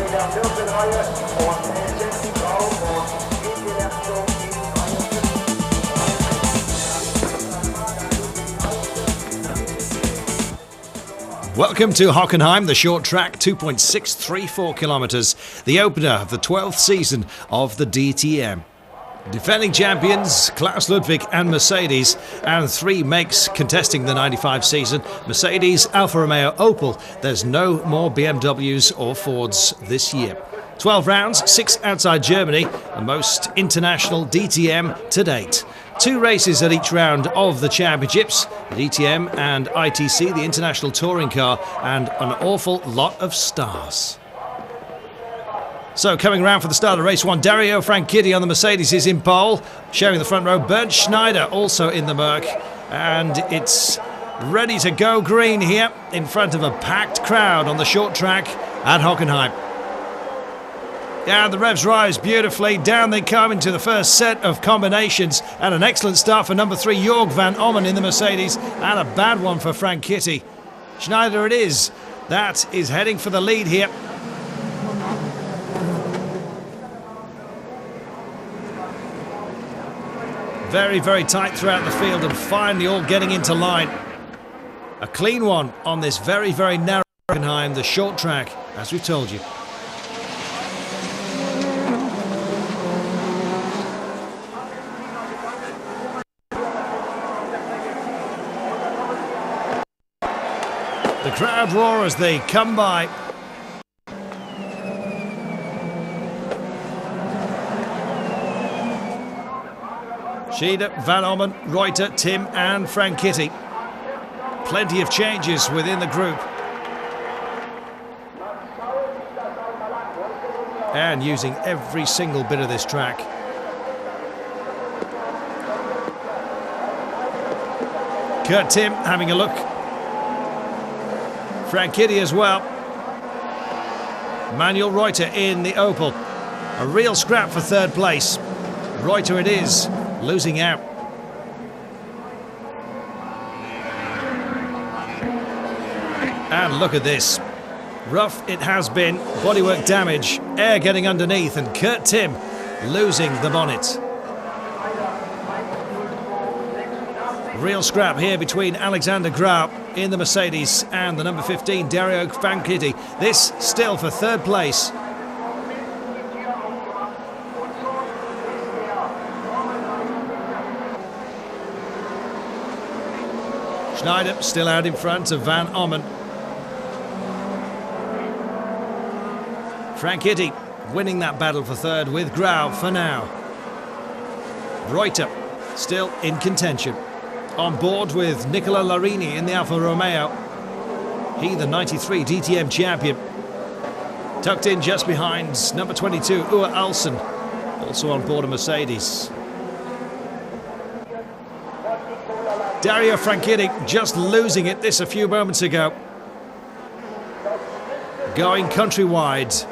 in der 14. Reihe und Helsinki Grau und in die Reaktion in Reihe 5. Welcome to Hockenheim, the short track, 2.634 kilometres, the opener of the 12th season of the DTM. Defending champions Klaus Ludwig and Mercedes, and three makes contesting the 95 season: Mercedes, Alfa Romeo, Opel. There's no more BMWs or Fords this year. 12 rounds, 6 outside Germany, the most international DTM to date. 2 races at each round of the championships, the DTM and ITC, the International Touring Car, and an awful lot of stars. So coming around for the start of race 1, Dario Franchitti on the Mercedes is in pole, sharing the front row. Bernd Schneider also in the Merc, and it's ready to go green here in front of a packed crowd on the short track at Hockenheim. And the revs rise beautifully. Down they come into the first set of combinations, and an excellent start for number 3, Jörg van Ommen in the Mercedes, and a bad one for Franchitti. Schneider it is. That is heading for the lead here. Very, very tight throughout the field, and finally all getting into line. A clean one on this very, very narrow Hockenheim, the short track, as we've told you. The crowd roar as they come by. Schieder, Van Ommen, Reuter, Tim and Franchitti. Plenty of changes within the group. And using every single bit of this track. Kurt Tim having a look. Franchitti as well. Manuel Reuter in the Opel. A real scrap for third place. Reuter it is, losing out. And look at this. Rough it has been, bodywork damage, air getting underneath, and Kurt Tim losing the bonnet. Real scrap here between Alexander Grau in the Mercedes and the number 15, Dario Franchitti. This still for third place. Schneider still out in front of Van Ommen. Franchitti winning that battle for third with Grau for now. Reuter still in contention. On board with Nicola Larini in the Alfa Romeo. He the 93 DTM champion. Tucked in just behind number 22, Ua Alsen, also on board a Mercedes. Dario Franchitti just losing it this a few moments ago. Going countrywide.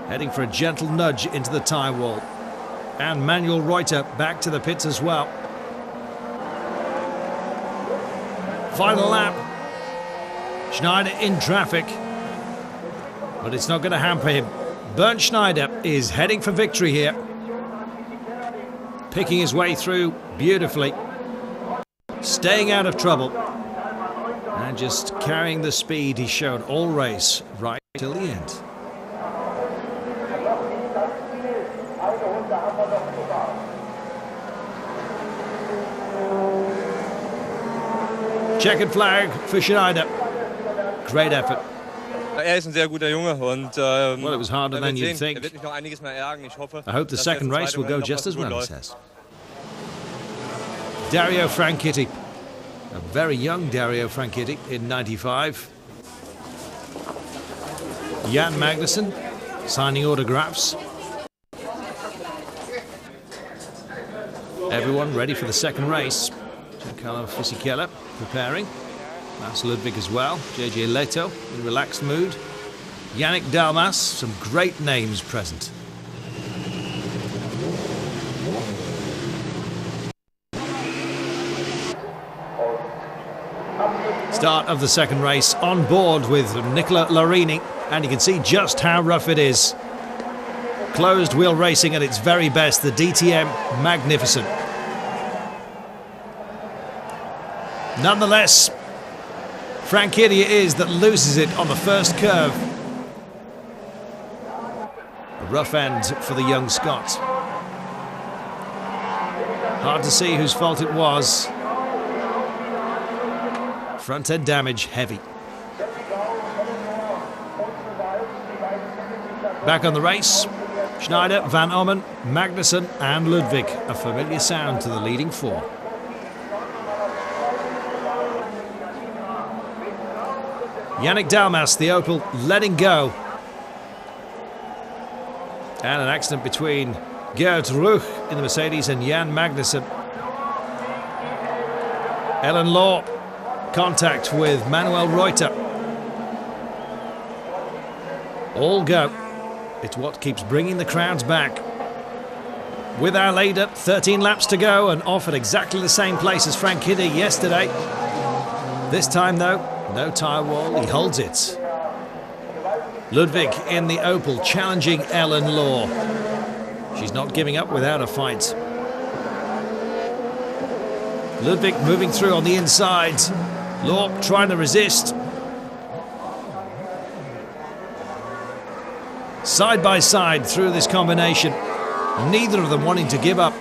Heading for a gentle nudge into the tyre wall. And Manuel Reuter back to the pits as well. Final lap. Schneider in traffic. But it's not going to hamper him. Bernd Schneider is heading for victory here. Picking his way through beautifully. Staying out of trouble. And just carrying the speed he showed all race right till the end. Checkered flag for Schneider. Great effort. Ist ein sehr guter Junge und well, it was harder than you'd think. Wird mich noch einiges mehr ärgern. Ich hoffe, I hope the second race will go just as well, he says. Dario Franchitti. A very young Dario Franchitti in 95. Jan Magnussen signing autographs. Everyone ready for the second race. Giancarlo Fisichella preparing. That's Ludwig as well. JJ Leto in relaxed mood. Yannick Dalmas, some great names present. Start of the second race on board with Nicola Larini. And you can see just how rough it is. Closed wheel racing at its very best. The DTM, magnificent. Nonetheless, Franchitti it is that loses it on the first curve. A rough end for the young Scot. Hard to see whose fault it was. Front end damage heavy. Back on the race, Schneider, Van Ommen, Magnussen and Ludwig, a familiar sound to the leading four. Yannick Dalmas, the Opel, letting go. And an accident between Gerd Ruch in the Mercedes and Jan Magnussen. Ellen Law, contact with Manuel Reuter. All go. It's what keeps bringing the crowds back. With our leader, 13 laps to go and off at exactly the same place as Franchitti yesterday. This time though, no tyre wall, he holds it. Ludwig in the Opel challenging Ellen Law. She's not giving up without a fight. Ludwig moving through on the inside. Law trying to resist. Side by side through this combination. Neither of them wanting to give up.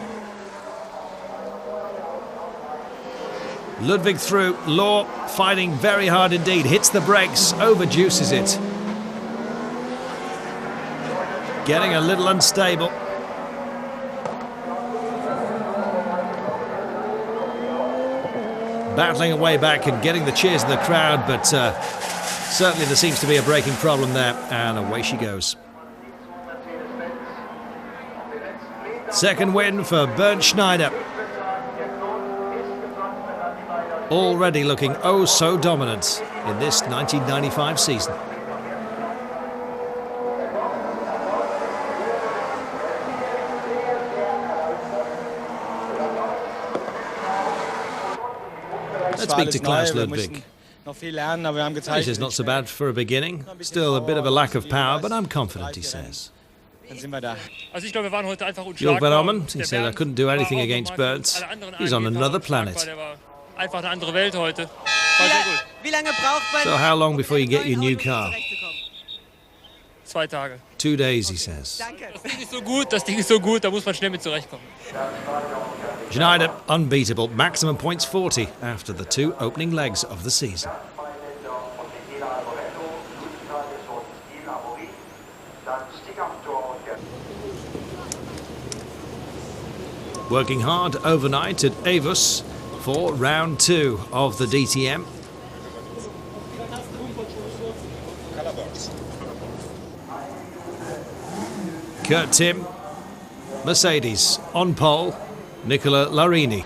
Ludwig through. Law fighting very hard indeed. Hits the brakes, overjuices it. Getting a little unstable. Battling away back and getting the cheers of the crowd, but certainly there seems to be a braking problem there, and away she goes. Second win for Bernd Schneider. Already looking oh so dominant in this 1995 season. Let's speak to Klaus Ludwig. He says not so bad for a beginning. Still a bit of a lack of power, but I'm confident, he says. Jürgen Van Ommen, he said I couldn't do anything against Bernd. He's on another planet. So how long before you get your new car? 2 days, he says. Schneider, unbeatable. Maximum points 40 after the 2 opening legs of the season. Working hard overnight at Avus for round 2 of the DTM. Kurt Tim, Mercedes on pole, Nicola Larini.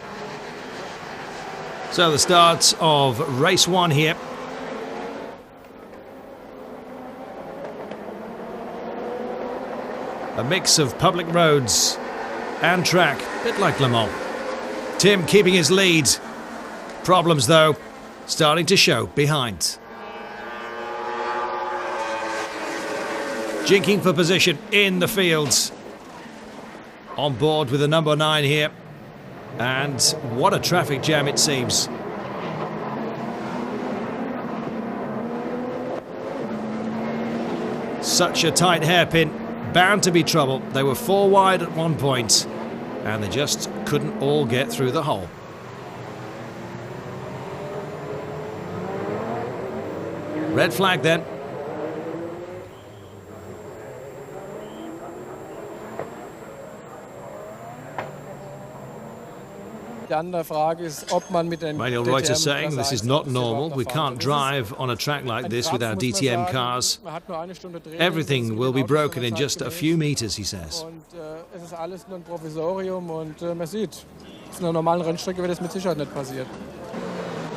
So the start of race 1 here. A mix of public roads and track, a bit like Le Mans. Tim keeping his lead. Problems though, starting to show behind. Jinking for position in the fields. On board with the number 9 here. And what a traffic jam it seems. Such a tight hairpin, bound to be trouble. They were 4 wide at one point, and they just couldn't all get through the hole. Red flag then. Manuel Reuter saying this is not normal. We can't drive on a track like this with our DTM cars. Everything will be broken in just a few meters, he says.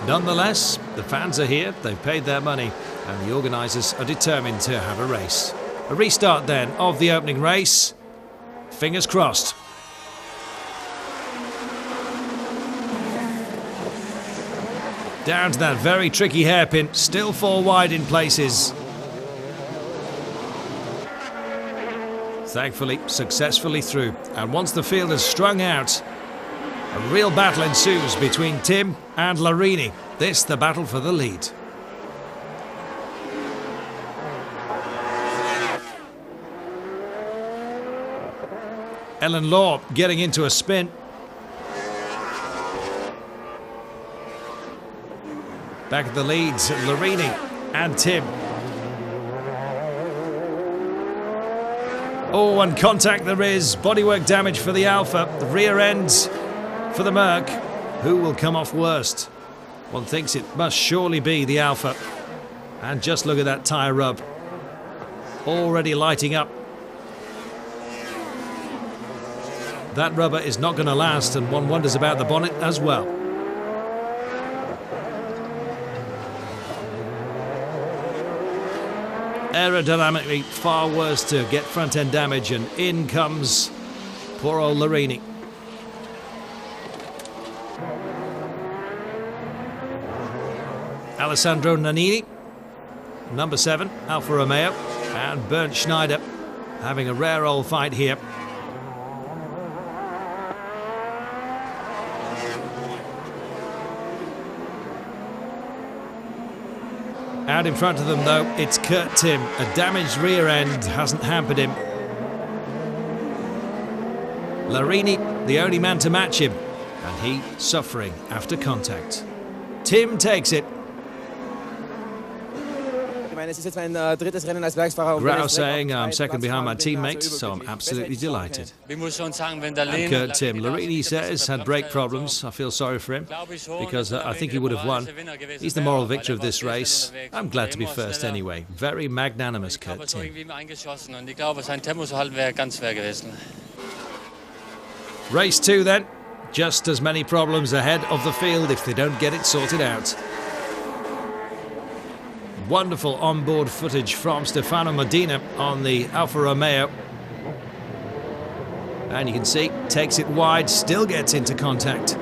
Nonetheless, the fans are here, they've paid their money, and the organisers are determined to have a race. A restart then of the opening race. Fingers crossed. Down to that very tricky hairpin, still 4 wide in places. Thankfully, successfully through. And once the field is strung out, a real battle ensues between Tim and Larini. This the battle for the lead. Ellen Law getting into a spin. Back at the leads, Larini and Tim. Oh, and contact there is. Bodywork damage for the Alpha. The rear end for the Merc. Who will come off worst? One thinks it must surely be the Alpha. And just look at that tyre rub. Already lighting up. That rubber is not going to last, and one wonders about the bonnet as well. Aerodynamically far worse to get front end damage, and in comes poor old Larini. Alessandro Nannini, number 7, Alfa Romeo, and Bernd Schneider having a rare old fight here. Out in front of them, though, it's Kurt Tim. A damaged rear end hasn't hampered him. Larini, the only man to match him, and he suffering after contact. Tim takes it. Grau saying, I'm second behind my teammates, so I'm absolutely delighted. And Kurt Tim, Larini says, had brake problems. I feel sorry for him, because I think he would have won. He's the moral victor of this race. I'm glad to be first anyway. Very magnanimous, Kurt Tim. Race 2 then. Just as many problems ahead of the field if they don't get it sorted out. Wonderful onboard footage from Stefano Medina on the Alfa Romeo. And you can see, takes it wide, still gets into contact.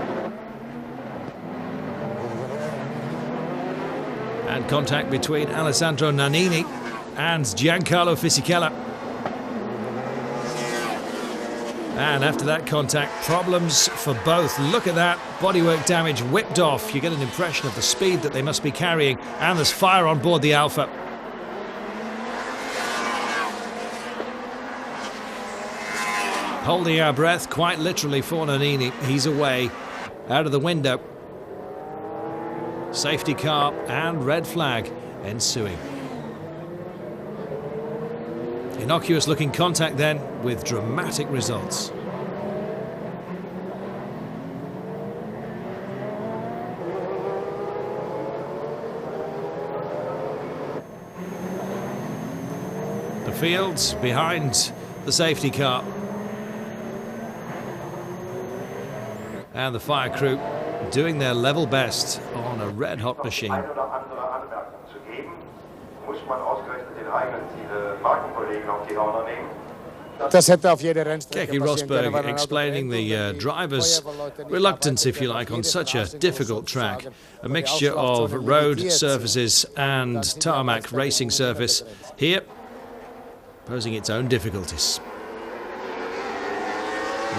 And contact between Alessandro Nannini and Giancarlo Fisichella. And after that contact, problems for both. Look at that, bodywork damage whipped off. You get an impression of the speed that they must be carrying, and there's fire on board the Alpha. Holding our breath, quite literally, for Nannini. He's away, out of the window. Safety car and red flag ensuing. Innocuous looking contact then, with dramatic results. The fields behind the safety car. And the fire crew doing their level best on a red hot machine. Keke Rosberg explaining the driver's reluctance, if you like, on such a difficult track. A mixture of road surfaces and tarmac racing surface here, posing its own difficulties.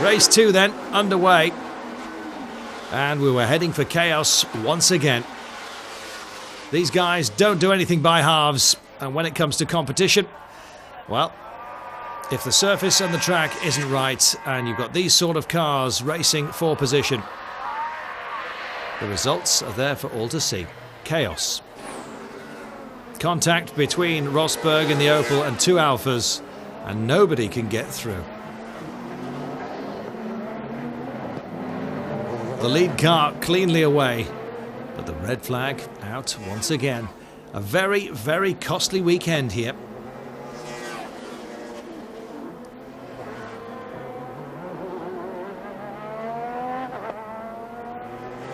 Race 2 then, underway. And we were heading for chaos once again. These guys don't do anything by halves, and when it comes to competition, well, if the surface and the track isn't right, and you've got these sort of cars racing for position, the results are there for all to see. Chaos. Contact between Rosberg and the Opel and 2 Alphas, and nobody can get through. The lead car cleanly away, but the red flag out once again. A very, very costly weekend here.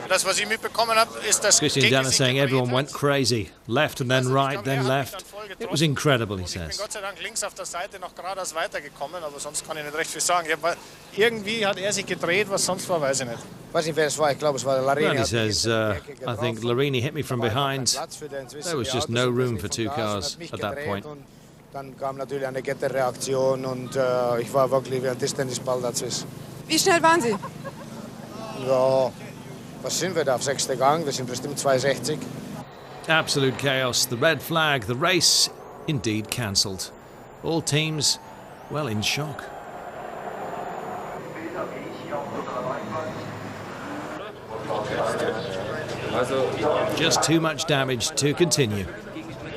Christian Danner saying everyone went crazy. Left and then right, then left. It was incredible, he says. Well, he says, I think Larini hit me from behind. There was just no room for 2 cars at that point. Dann kam natürlich eine Kettenreaktion und ich war wirklich wie ein Tischtennisball dazwischen. Wie schnell waren Sie? Ja, was sind wir da auf 6. Gang? Wir sind bestimmt 2,60. Absolute chaos. The red flag. The race indeed cancelled. All teams, well, in shock. Just too much damage to continue.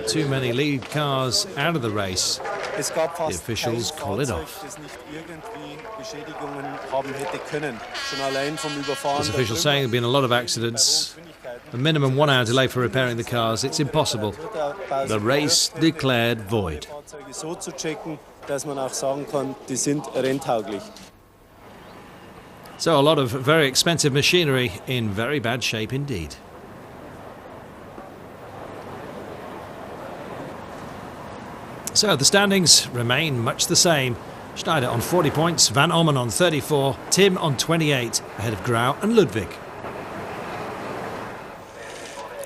Too many lead cars out of the race. The officials call it off. This official saying there have been a lot of accidents. A minimum 1 hour delay for repairing the cars. It's impossible. The race declared void. So a lot of very expensive machinery in very bad shape indeed. So the standings remain much the same. Schneider on 40 points, Van Ommen on 34, Tim on 28, ahead of Grau and Ludwig.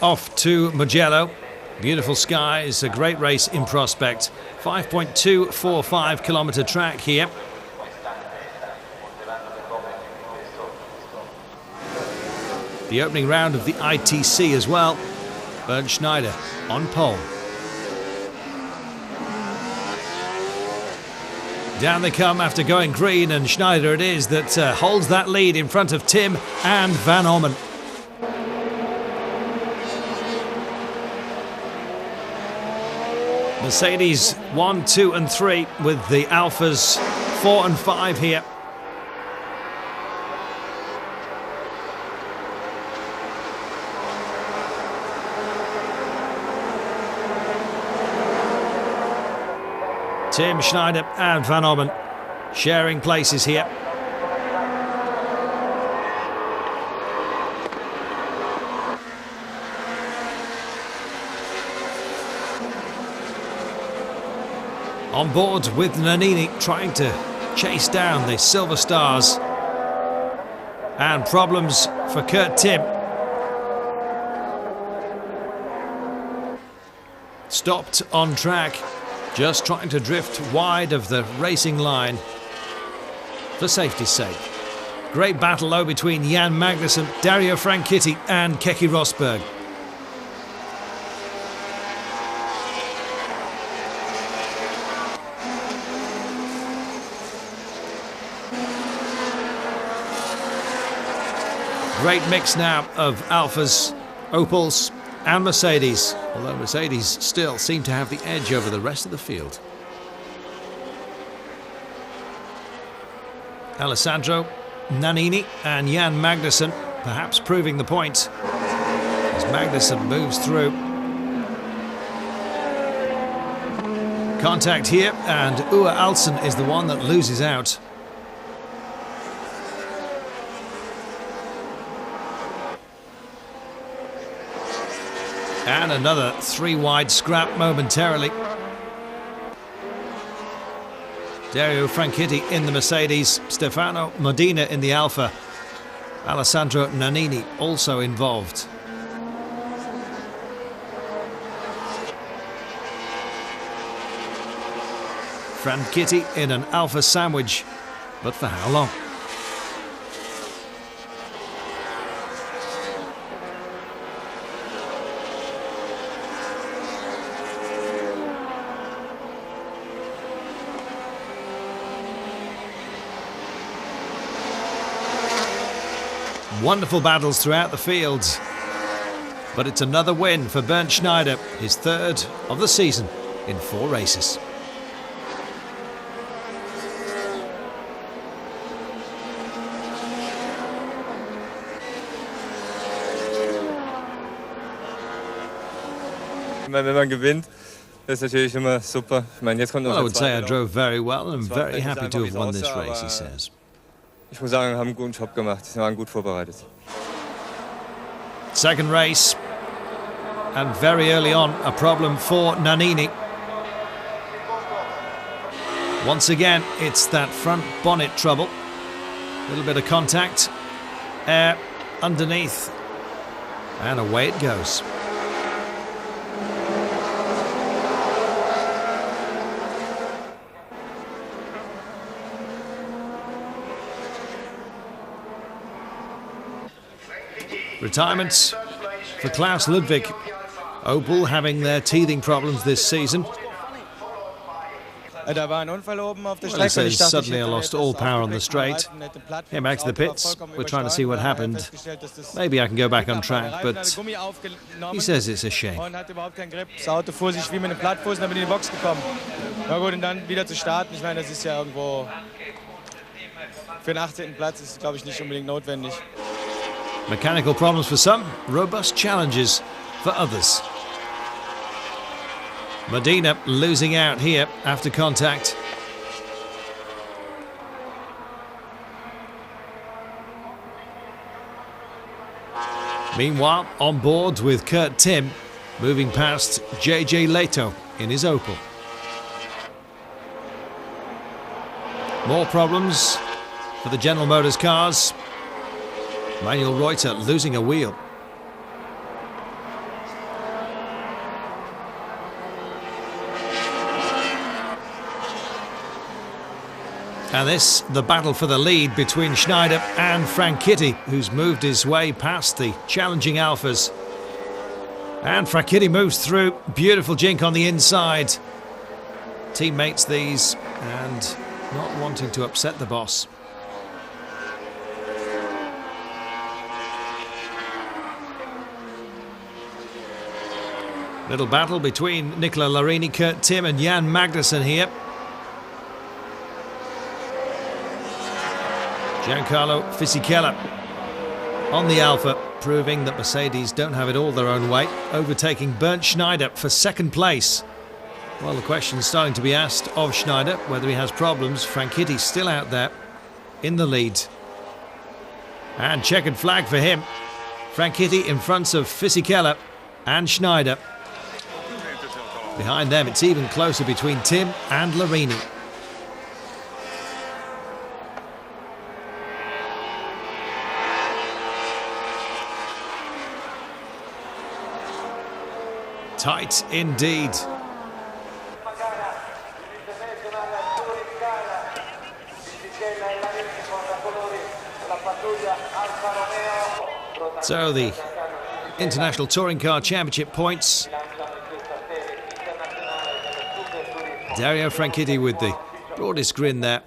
Off to Mugello. Beautiful skies, a great race in prospect. 5.245 kilometre track here. The opening round of the ITC as well. Bernd Schneider on pole. Down they come after going green, and Schneider it is that holds that lead in front of Tim and Van Ommen. Mercedes 1, 2 and 3 with the Alphas 4 and 5 here. Tim, Schneider and Van Ommen sharing places here. On board with Nannini trying to chase down the Silver Stars. And problems for Kurt Tim. Stopped on track. Just trying to drift wide of the racing line for safety's sake. Great battle though between Jan Magnussen, Dario Franchitti and Keke Rosberg. Great mix now of Alphas, Opels and Mercedes, although Mercedes still seem to have the edge over the rest of the field. Alessandro Nannini and Jan Magnussen perhaps proving the point as Magnussen moves through. Contact here, and Uwe Alsen is the one that loses out. And another 3-wide scrap momentarily. Dario Franchitti in the Mercedes, Stefano Modena in the Alfa. Alessandro Nannini also involved. Franchitti in an Alfa sandwich, but for how long? Wonderful battles throughout the fields, but it's another win for Bernd Schneider, his third of the season in 4 races. Wenn man gewinnt, ist natürlich immer super. Ich meine, jetzt kommt noch Well, I would say I drove very well and I'm very happy to have won this race, he says. Ich muss sagen, wir haben einen guten Job gemacht. Wir waren gut vorbereitet. Second race, and very early on, a problem for Nannini. Once again, it's that front bonnet trouble. A little bit of contact, air underneath, and away it goes. Retirement for Klaus Ludwig. Opel having their teething problems this season. Well, he says, suddenly I lost all power on the straight. Came back to the pits. We're trying to see what happened. Maybe I can go back on track, but he says it's a shame. Das Auto fuhr sich wie mit einem Plattfuß, dann bin ich in die Box gekommen. Na gut, und dann wieder zu starten, ich meine, das ist ja irgendwo für den 18. Platz ist, glaube ich, nicht unbedingt notwendig. Mechanical problems for some, robust challenges for others. Medina losing out here after contact. Meanwhile, on board with Kurt Tim, moving past JJ Leto in his Opel. More problems for the General Motors cars. Manuel Reuter losing a wheel. And this, the battle for the lead between Schneider and Franchitti, who's moved his way past the challenging Alphas. And Franchitti moves through. Beautiful jink on the inside. Teammates these, and not wanting to upset the boss. Little battle between Nicola Larini, Kurt Tim and Jan Magnussen here. Giancarlo Fisichella on the Alpha, proving that Mercedes don't have it all their own way, overtaking Bernd Schneider for second place. Well, the question's starting to be asked of Schneider, whether he has problems. Franchitti still out there in the lead. And checkered flag for him. Franchitti in front of Fisichella and Schneider. Behind them, it's even closer between Tim and Larini. Tight indeed. So the International Touring Car Championship points. Dario Franchitti with the broadest grin there.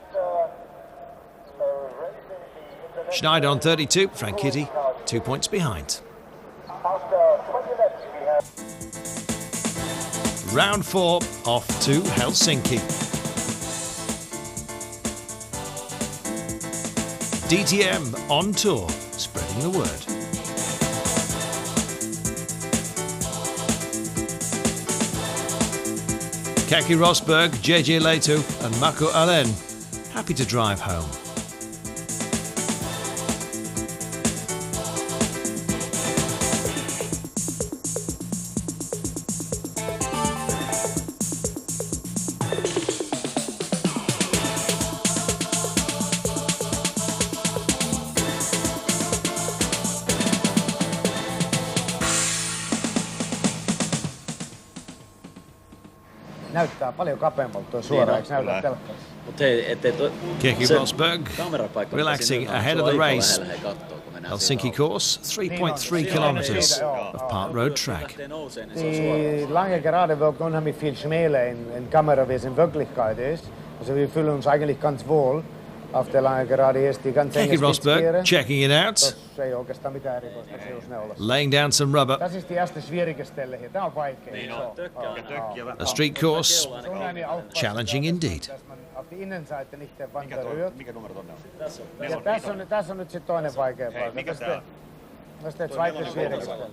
Schneider on 32, Franchitti 2 points behind. Round 4 off to Helsinki. DTM on tour, spreading the word. Kaki Rosberg, JJ Leto and Marco Allen happy to drive home. Näyttää paljon kapeammalta tuo suoraan, eikö näytä telkkarissa? Kaki Rosberg relaxing ahead of the race. Helsinki course, 3.3 kilometers of part road track. Die lange Gerade wirkt unheimlich viel schmäler in Kamera, wie es in Wirklichkeit ist. Also wir fühlen uns eigentlich ganz wohl. Auf der lange Gerade ist die ganz enge Rosberg checking it out. Das ei oikeastaan mitään erikoista seusneulassa. Laying down some rubber. Das ist die erste schwierige Stelle hier. Tämä on vaikea. A street course, challenging indeed. Auf die Innenseite nicht der Wand berührt. Ja, tässä on nyt sitten toinen vaikea paikka. Das ist der zweite schwierige Stelle.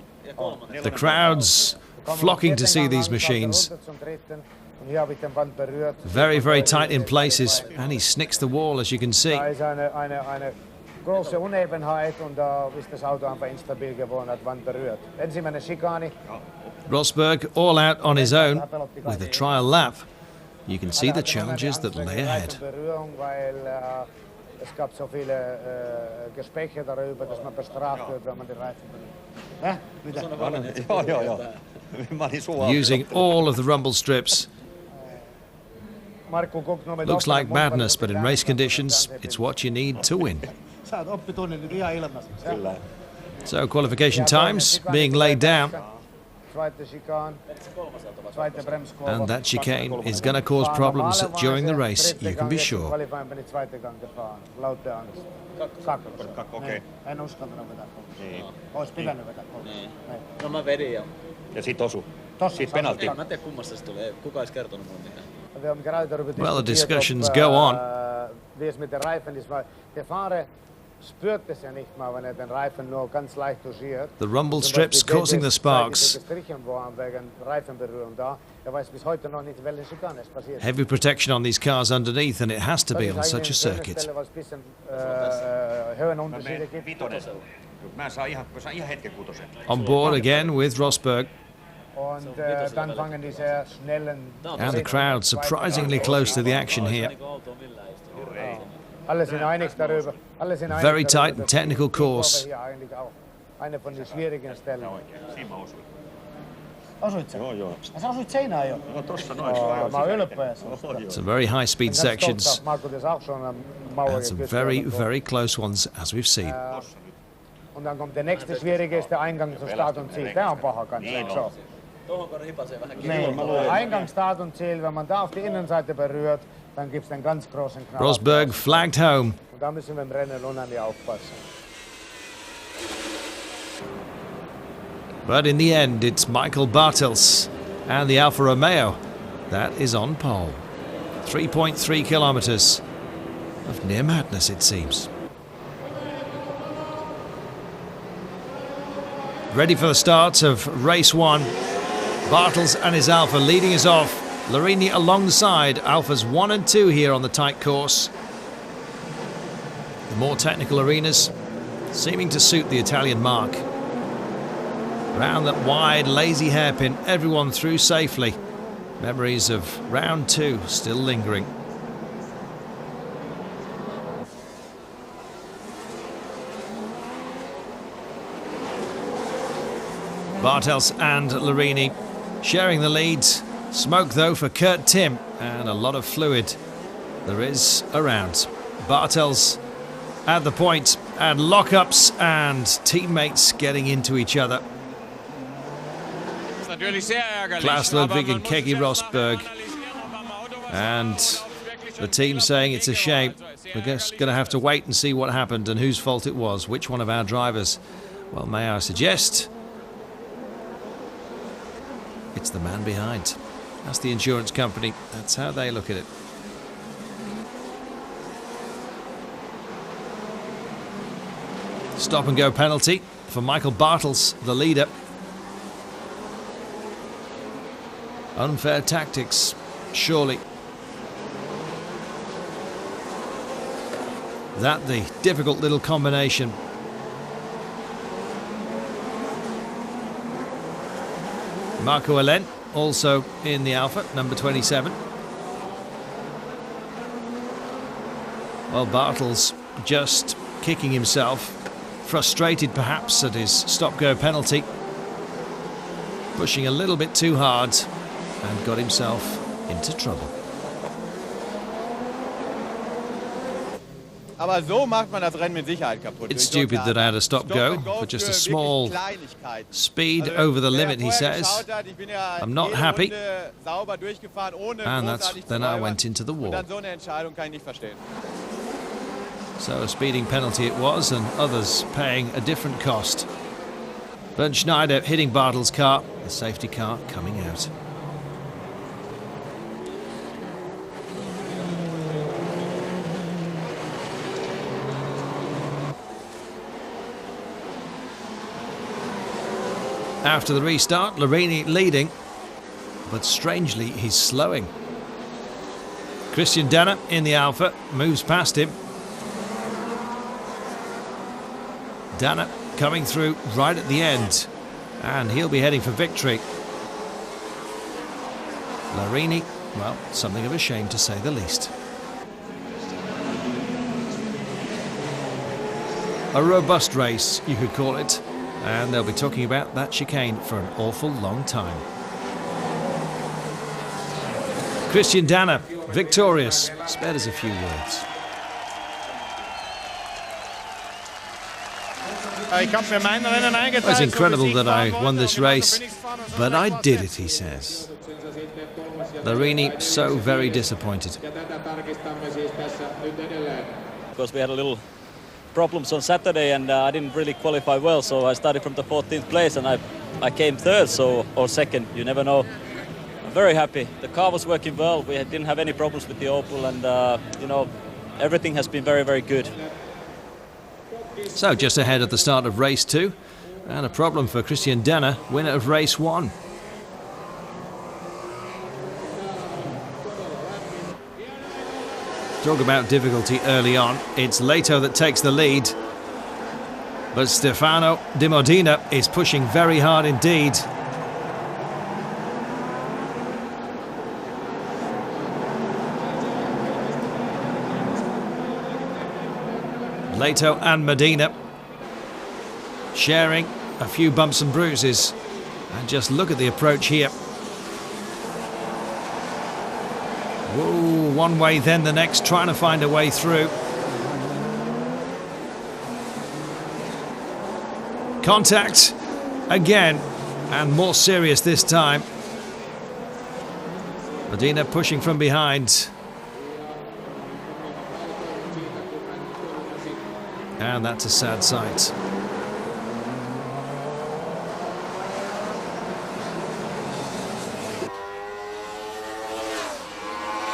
The crowds flocking to see these machines. Very, very tight in places, and he snicks the wall, as you can see. Eine große Unebenheit und da ist das Auto einfach instabil geworden, hat Wand berührt. Ensimmäinen Schikani. Rosberg all out on his own with a trial lap. You can see the challenges that lay ahead. Es gab so viele Gespräche darüber, dass man bestraft wird, wenn man die Reifen benutzt. Using all of the rumble strips. Looks like madness, but in race conditions, it's what you need to win. So qualification times being laid down, and that chicane is going to cause problems during the race, you can be sure. Okei. En uskaltanut vetää. Niin. Ois pitänyt vetää. No mä vedin ja... Ja sit osu. Tossa Siitä penalti. Mä en tiedä kummasta se tulee. Kuka eis kertonut mulle mitään. Well, the discussions go on. The rumble strips causing the sparks. Heavy protection on these cars underneath, and it has to be on such a circuit. On board again with Rosberg. And the crowd surprisingly close to the action here. Very tight and technical course. Some very high-speed sections and some very, very close ones, as we've seen. Und dann kommt der nächste schwierigste Eingang zu Start und Ziel. Der on paha kanssa, eikö se ole? Nee, Eingang, Start und Ziel, wenn man da auf die Innenseite berührt, dann gibt es einen ganz großen Knall. Rosberg flagged home. Und da müssen wir im Rennen unheimlich aufpassen. But in the end, it's Michael Bartels and the Alfa Romeo that is on pole. 3.3 kilometers of near madness, it seems. Ready for the start of race one. Bartels and his Alfa leading us off. Larini alongside Alfas 1 and 2 here on the tight course. The more technical arenas seeming to suit the Italian mark. Round that wide, lazy hairpin, everyone through safely. Memories of round 2 still lingering. Bartels and Larini sharing the lead. Smoke though for Kurt Tim, and a lot of fluid there is around. Bartels at the point, and lockups and teammates getting into each other. Klaus Ludwig and Kegi Rosberg, and the team saying it's a shame. We're just going to have to wait and see what happened and whose fault it was, which one of our drivers. Well, may I suggest it's the man behind. That's the insurance company. That's how they look at it. Stop and go penalty for Michael Bartels, the leader. Unfair tactics, surely. That the difficult little combination. Marco Alen also in the Alfa, number 27. Well, Bartels just kicking himself, frustrated perhaps at his stop-go penalty, pushing a little bit too hard and got himself into trouble. Aber so macht man das Rennen mit Sicherheit kaputt. It's stupid that I had a stop-go for just a small speed over the limit, he says. I'm not happy. And then I went into the wall. So a speeding penalty it was, and others paying a different cost. Bernd Schneider hitting Bartels' car, the safety car coming out. After the restart, Larini leading, but strangely he's slowing. Christian Danner in the Alfa moves past him. Danner coming through right at the end, and he'll be heading for victory. Larini, well, something of a shame to say the least. A robust race, you could call it. And they'll be talking about that chicane for an awful long time. Christian Danner, victorious, spared us a few words. It's incredible that I won this race, but I did it, he says. Larini so very disappointed. Because we had a little problems on Saturday and I didn't really qualify well, so I started from the 14th place and I came third, or second, you never know. I'm very happy. The car was working well. We didn't have any problems with the Opel, and you know, everything has been very, very good. So just ahead of the start of race 2, and a problem for Christian Denner, winner of race 1. Talk about difficulty early on. It's Leto that takes the lead, but Stefano Di Modena is pushing very hard indeed. Leto and Medina sharing a few bumps and bruises, and just look at the approach here. Whoa, one way then the next, trying to find a way through. Contact again, and more serious this time. Medina pushing from behind. And that's a sad sight.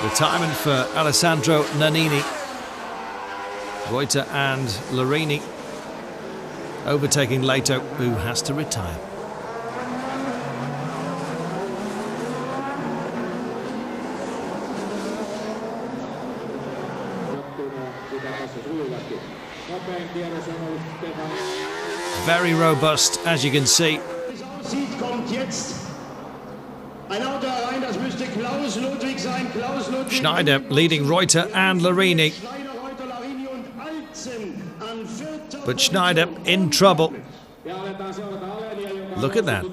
Retirement for Alessandro Nannini. Reuter and Larini overtaking Leto, who has to retire. Very robust, as you can see. Schneider leading Reuter and Larini. But Schneider in trouble. Look at that.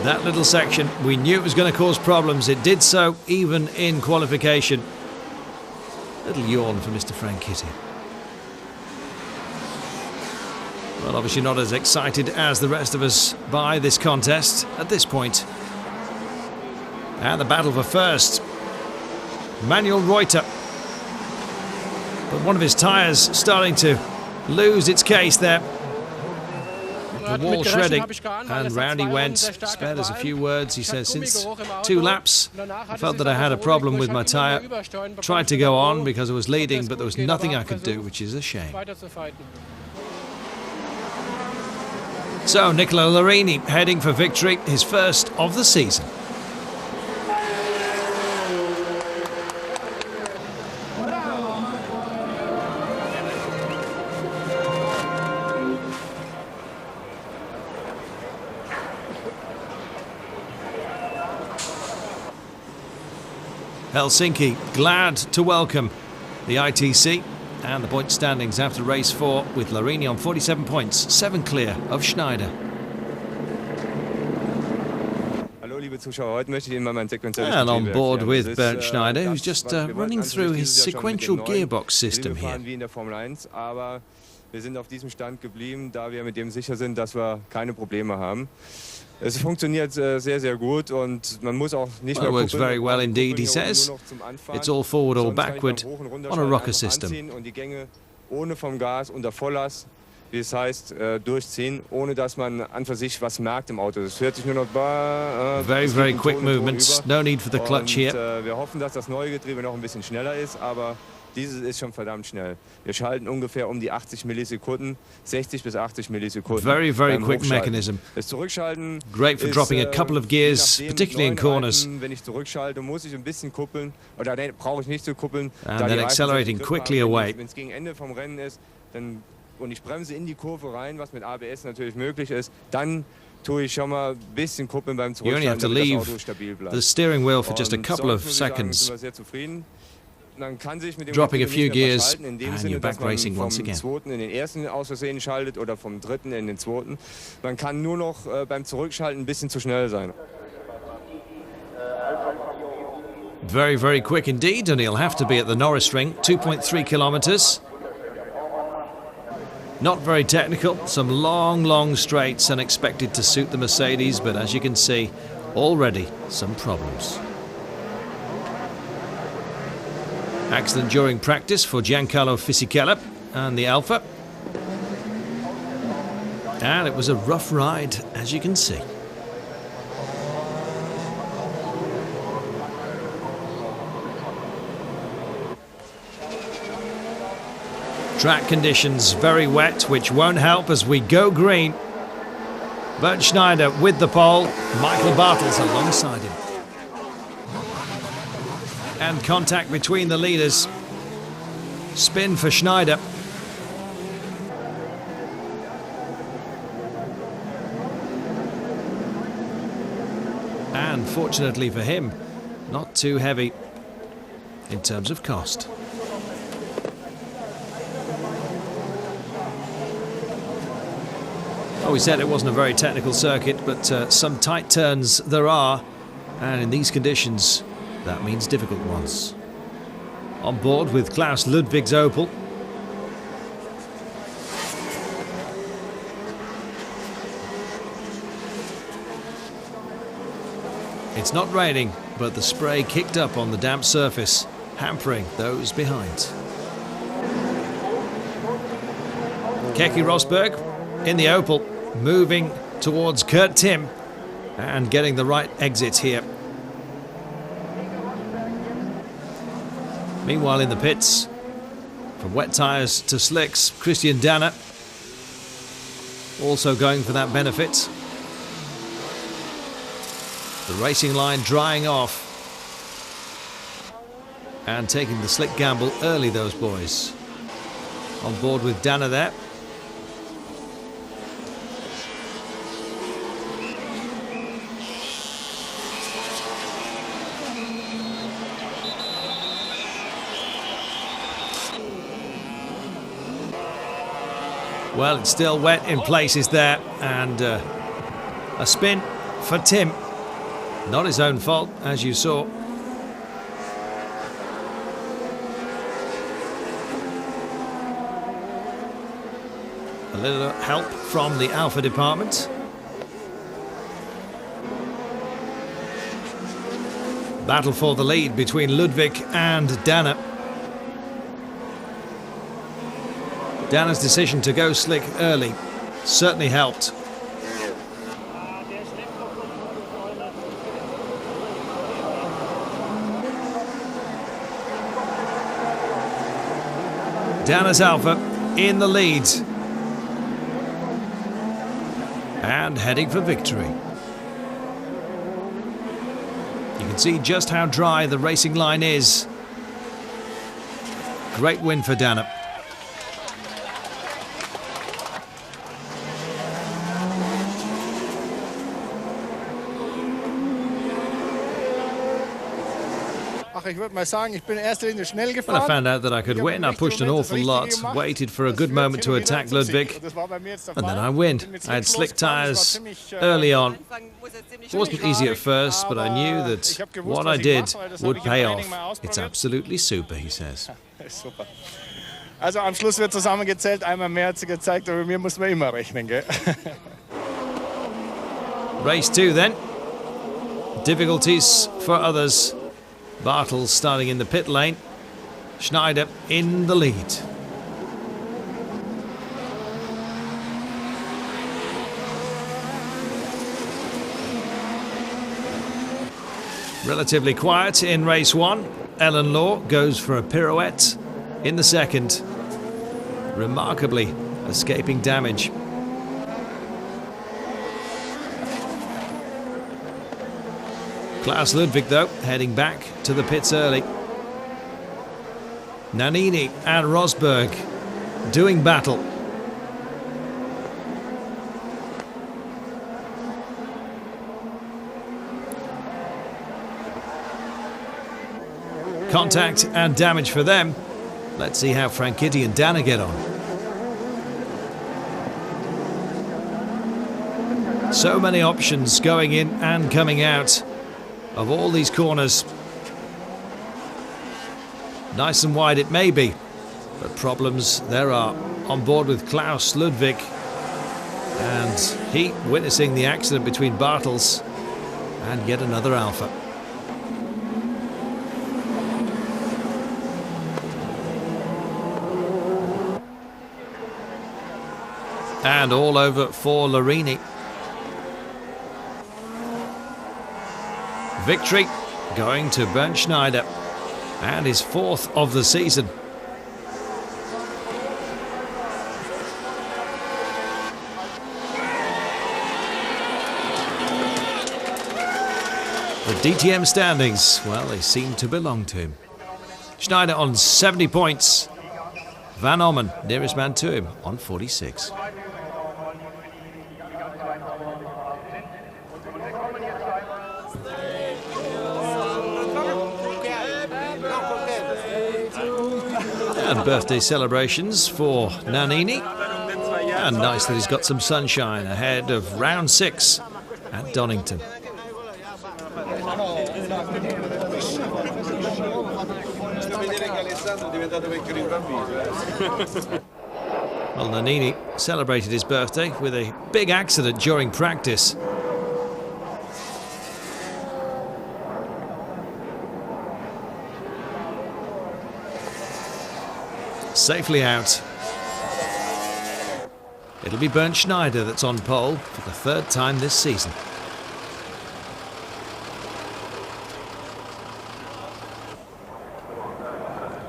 That little section, we knew it was going to cause problems. It did so even in qualification. Little yawn for Mr. Franchitti. Well, obviously not as excited as the rest of us by this contest at this point. And the battle for first. Manuel Reuter. But one of his tyres starting to lose its case there. The wall shredding, and round he went. Spared us a few words. He says, since 2 laps, I felt that I had a problem with my tyre. Tried to go on because I was leading, but there was nothing I could do, which is a shame. So, Nicola Larini heading for victory, his first of the season. Helsinki glad to welcome the ITC and the point standings after race 4 with Larini on 47 points, 7 clear of Schneider. And on board with Bernd Schneider, who's just running through his sequential gearbox system here. Wir sind auf diesem Stand geblieben, da wir mit dem sicher sind, dass wir keine Probleme haben. Es funktioniert sehr, sehr gut und man muss auch nicht mehr gucken. It works very well indeed, he says. It's all forward or backward on a rocker system. Und die Gänge ohne vom Gas unter Volllast, wie es heißt, durchziehen, ohne dass man an für sich was merkt im Auto. Es hört sich nur noch very, very quick movements. No need for the clutch here. Wir hoffen, dass das neue Getriebe noch ein bisschen schneller ist, aber dieses ist schon verdammt schnell. Wir schalten ungefähr um die 80 Millisekunden, 60 bis 80 Millisekunden. Very, very quick mechanism. Das Zurückschalten great for dropping a couple of gears, particularly in corners. Wenn ich zurückschalte, muss ich ein bisschen kuppeln, oder brauche ich nicht zu kuppeln. And then accelerating quickly away. Wenn es gegen Ende vom Rennen ist, dann, und ich bremse in die Kurve rein, was mit ABS natürlich möglich ist, dann tue ich schon mal ein bisschen kuppeln beim Zurückschalten, you only have to leave the steering wheel for just a couple of seconds. Sind wir sehr zufrieden. Man kann sich mit dem dropping a few gears in dem and Sinne, you're back racing once vom again. zweiten in den ersten aus Versehen schaltet oder vom dritten in den zweiten. Man kann nur noch beim Zurückschalten ein bisschen zu schnell sein. Very, very quick indeed, and he'll have to be at the Norisring, 2.3 kilometres. Not very technical, some long, long straights unexpected to suit the Mercedes, but as you can see, already some problems. Accident during practice for Giancarlo Fisichella and the Alfa. And it was a rough ride, as you can see. Track conditions very wet, which won't help as we go green. Bert Schneider with the pole, Michael Bartels alongside him. And contact between the leaders. Spin for Schneider. And fortunately for him, not too heavy in terms of cost. We said it wasn't a very technical circuit, but some tight turns there are, and in these conditions that means difficult ones. On board with Klaus Ludwig's Opel. It's not raining, but the spray kicked up on the damp surface, hampering those behind. Keke Rosberg in the Opel, moving towards Kurt Tim and getting the right exit here. Meanwhile in the pits, from wet tyres to slicks, Christian Danner also going for that benefit. The racing line drying off and taking the slick gamble early, those boys. On board with Danner there. Well, it's still wet in places there, and a spin for Tim. Not his own fault, as you saw. A little help from the Alpha department. Battle for the lead between Ludwig and Danner. Danner's decision to go slick early certainly helped. Danner's Alpha in the lead and heading for victory. You can see just how dry the racing line is. Great win for Danner. When I found out that I could win, I pushed an awful lot, waited for a good moment to attack Ludwig, and then I win. I had slick tyres early on. It wasn't easy at first, but I knew that what I did would pay off. It's absolutely super, he says. Also am Schluss wird zusammengezählt, einmal mehr hat sie gezeigt, aber mir muss man immer rechnen, gell? Race 2 then. Difficulties for others. Bartels starting in the pit lane. Schneider in the lead. Relatively quiet in race 1. Ellen Law goes for a pirouette in the second. Remarkably escaping damage. Klaus Ludwig, though, heading back to the pits early. Nannini and Rosberg doing battle. Contact and damage for them. Let's see how Franchitti and Danner get on. So many options going in and coming out of all these corners. Nice and wide it may be, but problems there are on board with Klaus Ludwig, and he witnessing the accident between Bartels and yet another Alpha. And all over for Larini. Victory going to Bernd Schneider, and his 4th of the season. The DTM standings, well, they seem to belong to him. Schneider on 70 points. Van Ommen, nearest man to him, on 46. And birthday celebrations for Nannini. And nice that he's got some sunshine ahead of round 6 at Donington. Well, Nannini celebrated his birthday with a big accident during practice. Safely out. It'll be Bernd Schneider that's on pole for the 3rd time this season.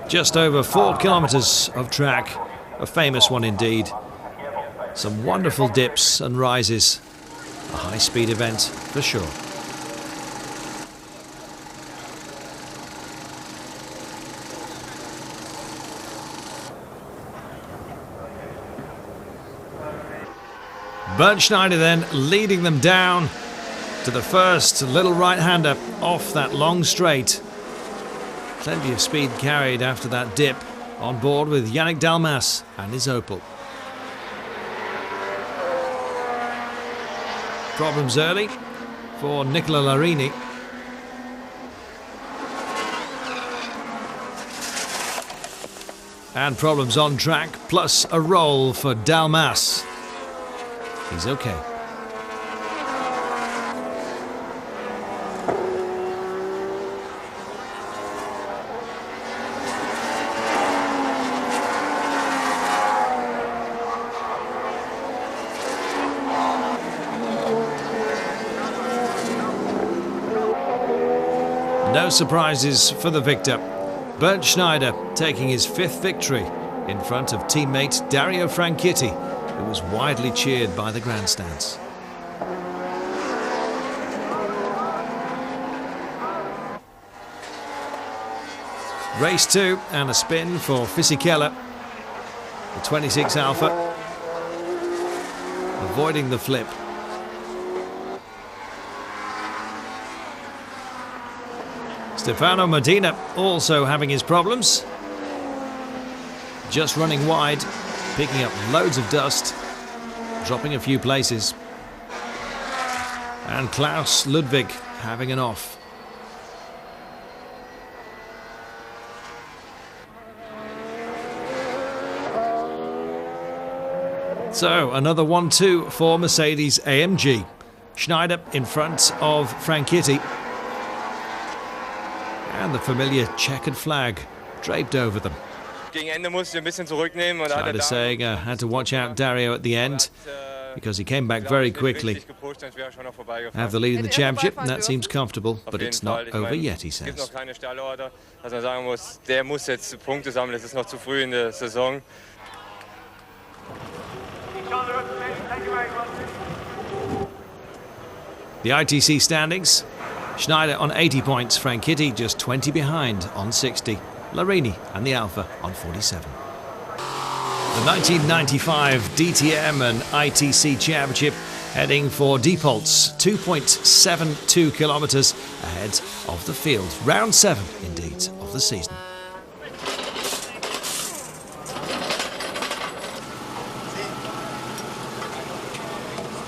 Just over 4 kilometres of track, a famous one indeed. Some wonderful dips and rises. A high-speed event for sure. Bernd Schneider then leading them down to the first little right-hander off that long straight. Plenty of speed carried after that dip, on board with Yannick Dalmas and his Opel. Problems early for Nicola Larini. And problems on track, plus a roll for Dalmas. He's okay. No surprises for the victor. Bernd Schneider taking his 5th victory in front of teammate Dario Franchitti, who was widely cheered by the grandstands. Race 2 and a spin for Fisichella, the 26 Alpha, avoiding the flip. Stefano Medina also having his problems. Just running wide, picking up loads of dust, dropping a few places. And Klaus Ludwig having an off. So another 1-2 for Mercedes AMG. Schneider in front of Franchitti. And the familiar checkered flag draped over them. Schneider saying I had to watch out Dario at the end because he came back very quickly. Have the lead in the championship, and that seems comfortable, but it's not over yet, he says. The ITC standings. Schneider on 80 points, Franchitti just 20 behind on 60. Larini and the Alpha on 47. The 1995 DTM and ITC Championship heading for Diepholz, 2.72 kilometres ahead of the field. Round 7, indeed, of the season.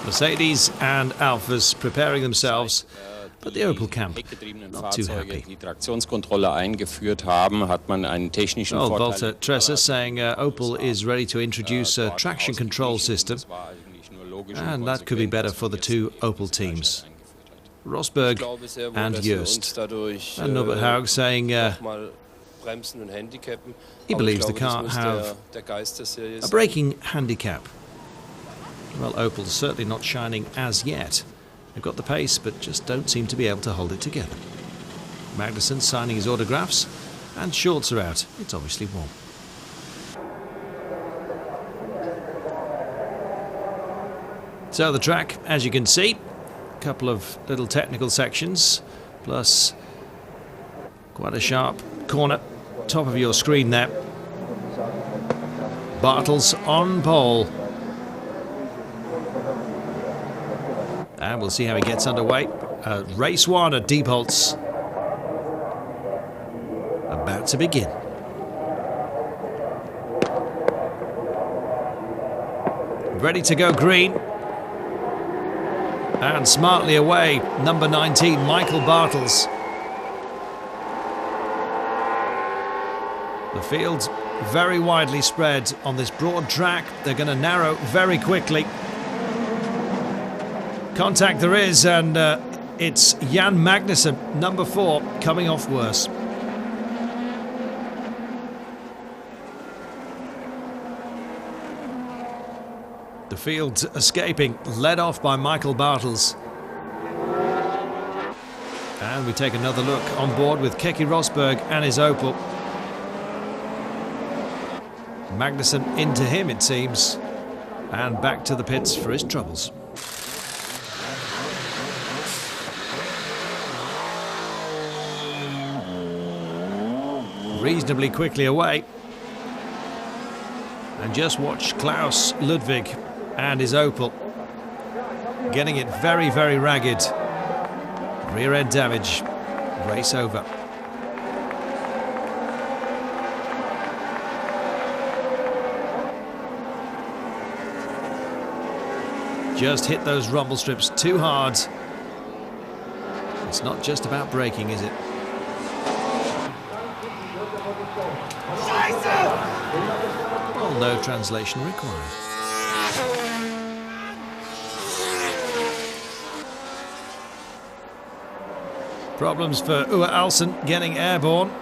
Mercedes and Alphas preparing themselves. but the Opel camp not too happy. Die Traktionskontrolle eingeführt haben, hat man einen technischen Well, Vorteil. Walter Tresser saying Opel is ready to introduce a traction control system, and that could be better for the two Opel teams, Rosberg and Joest. And Norbert Haug saying he believes the car have a braking handicap. Well, Opel's certainly not shining as yet. They've got the pace, but just don't seem to be able to hold it together. Magnussen signing his autographs, and shorts are out. It's obviously warm. So the track, as you can see, a couple of little technical sections, plus quite a sharp corner, top of your screen there. Bartels on pole. And we'll see how he gets underway. Race 1 at Diepholz. About to begin. Ready to go green. And smartly away, number 19, Michael Bartels. The field very widely spread on this broad track. They're going to narrow very quickly. Contact there is, and it's Jan Magnussen, number 4, coming off worse. The field escaping, led off by Michael Bartels. And we take another look on board with Keke Rosberg and his Opel. Magnussen into him, it seems, and back to the pits for his troubles. Reasonably quickly away. And just watch Klaus Ludwig and his Opel getting it very, very ragged. Rear end damage. Race over. Just hit those rumble strips too hard. It's not just about braking, is it? Well, no translation required. Problems for Uwe Alsen getting airborne.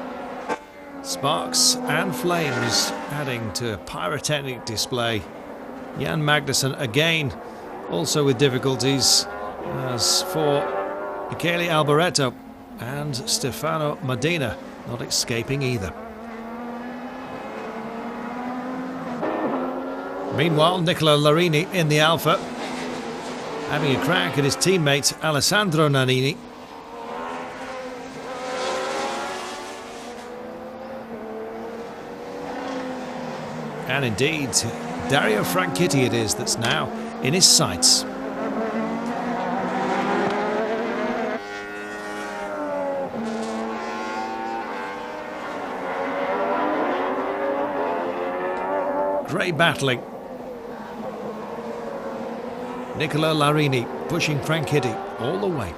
Sparks and flames adding to a pyrotechnic display. Jan Magnussen again also with difficulties, as for Michele Alboreto and Stefano Medina not escaping either. Meanwhile, Nicola Larini in the Alfa, having a crack at his teammate Alessandro Nannini. And indeed, Dario Franchitti it is that's now in his sights. Great battling. Nicola Larini pushing Franchitti all the way.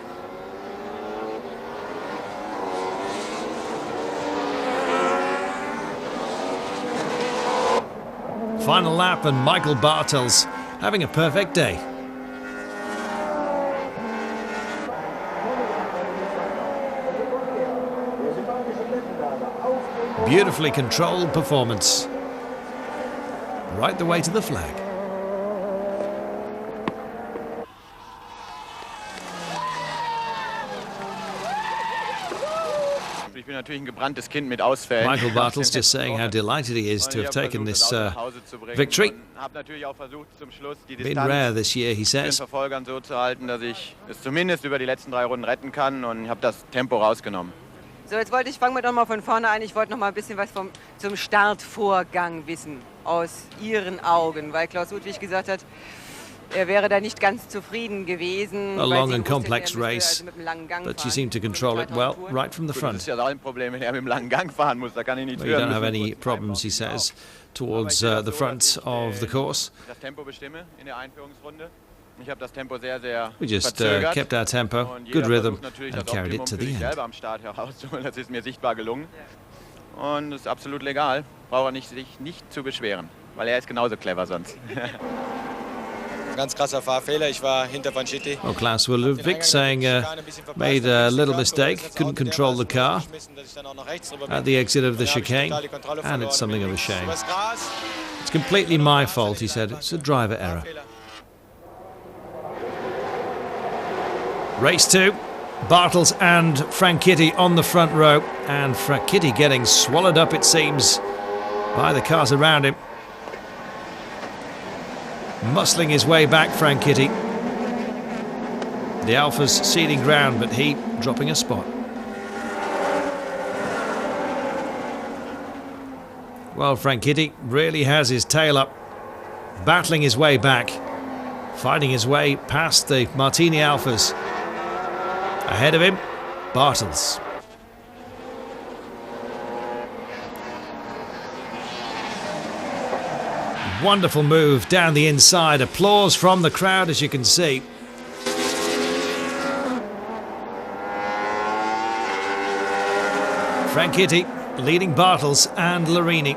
Final lap and Michael Bartels having a perfect day. Beautifully controlled performance. Right the way to the flag. Michael Bartels just saying how delighted he is to have taken this victory. Been rare this year, he says. So jetzt fangen wir doch mal von vorne an. Ich wollte noch mal ein bisschen was zum Startvorgang wissen, aus Ihren Augen, weil Klaus Ludwig gesagt hat, er wäre da nicht ganz zufrieden gewesen. A long and complex race, but you seem to control it well right from the front. You don't have any problems, he says, towards the front of the course. We just kept our tempo, good rhythm, and carried it to the end. Am Start herauszuholen, das ist mir sichtbar gelungen. Und es ist absolut legal, braucht er sich nicht zu beschweren, weil er ist genauso clever sonst. Ganz krasser Fahrfehler, ich war hinter Vanchitti. Well, Klaus Ludwig saying made a little mistake, couldn't control the car at the exit of the chicane, and it's something of a shame. It's completely my fault, he said. It's a driver error. Race 2, Bartels and Franchitti on the front row, and Franchitti getting swallowed up, it seems, by the cars around him. Muscling his way back, Franchitti. The Alphas ceding ground, but he dropping a spot. Well, Franchitti really has his tail up, battling his way back, fighting his way past the Martini Alphas. Ahead of him, Bartels. Wonderful move down the inside. Applause from the crowd, as you can see. Franchitti leading Bartels and Larini.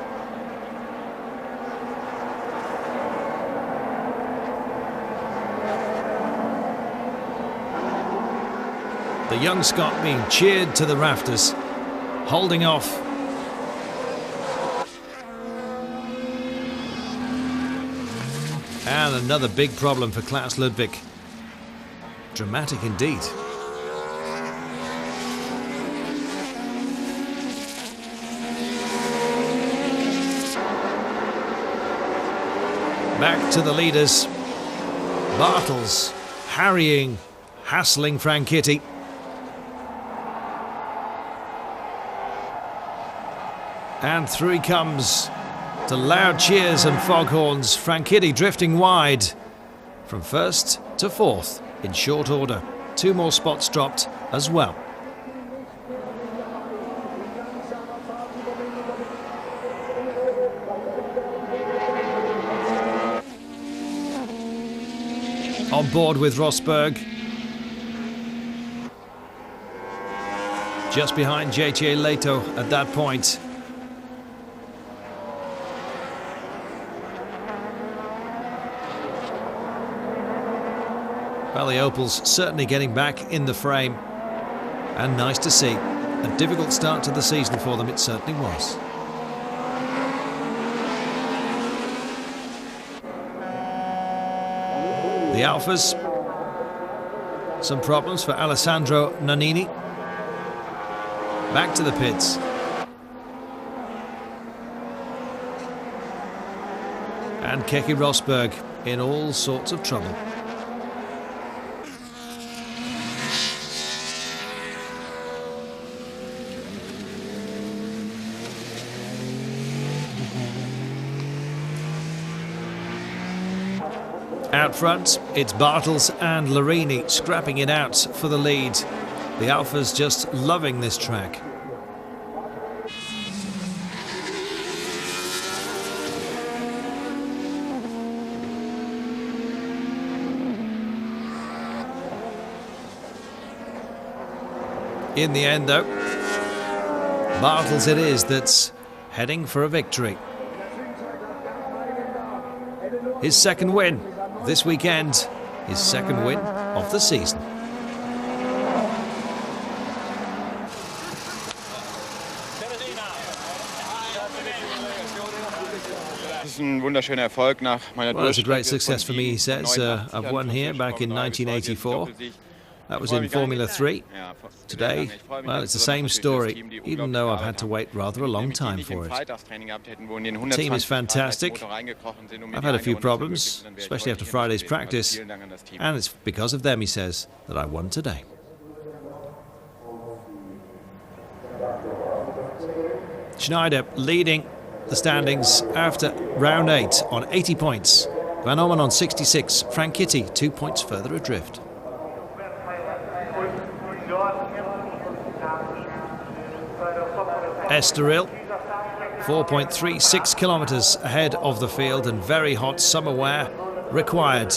The young Scot being cheered to the rafters, holding off. And another big problem for Klaus Ludwig. Dramatic indeed. Back to the leaders. Bartels harrying, hassling Franchitti. And through he comes to loud cheers and foghorns. Franchitti drifting wide from first to fourth in short order. 2 more spots dropped as well. On board with Rosberg. Just behind JJ Leto at that point. Well, the Opels certainly getting back in the frame, and nice to see. A difficult start to the season for them, it certainly was. The Alphas, some problems for Alessandro Nannini. Back to the pits. And Keke Rosberg in all sorts of trouble. Out front, it's Bartels and Larini scrapping it out for the lead. The Alphas just loving this track. In the end, though, Bartels it is that's heading for a victory. His second win this weekend, his second win of the season. Well, it's a great success for me, he says. I've won here back in 1984. That was in Formula 3. Today, well, it's the same story, even though I've had to wait rather a long time for it. The team is fantastic. I've had a few problems, especially after Friday's practice, and it's because of them, he says, that I won today. Schneider leading the standings after round 8 on 80 points. Van Ommen on 66, Franchitti 2 points further adrift. Estoril, 4.36 kilometres ahead of the field, and very hot summer wear required.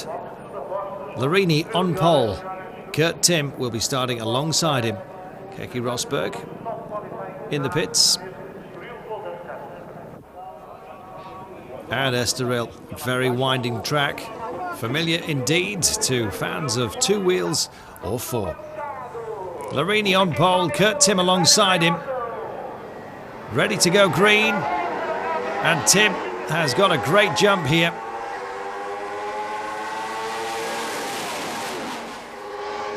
Larini on pole. Kurt Tim will be starting alongside him. Keke Rosberg in the pits. And Estoril, very winding track. Familiar indeed to fans of two wheels or four. Larini on pole, Kurt Tim alongside him. Ready to go green. And Tim has got a great jump here.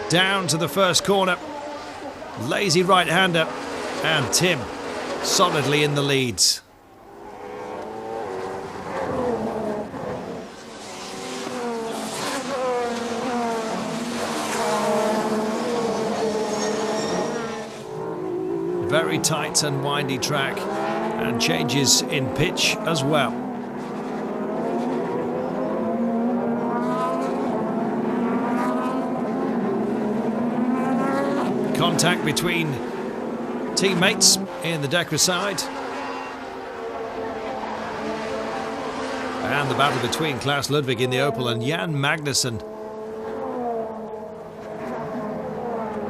Down to the first corner. Lazy right-hander. And Tim solidly in the leads. Very tight and windy track, and changes in pitch as well. Contact between teammates in the Dekra side. And the battle between Klaus Ludwig in the Opel and Jan Magnussen.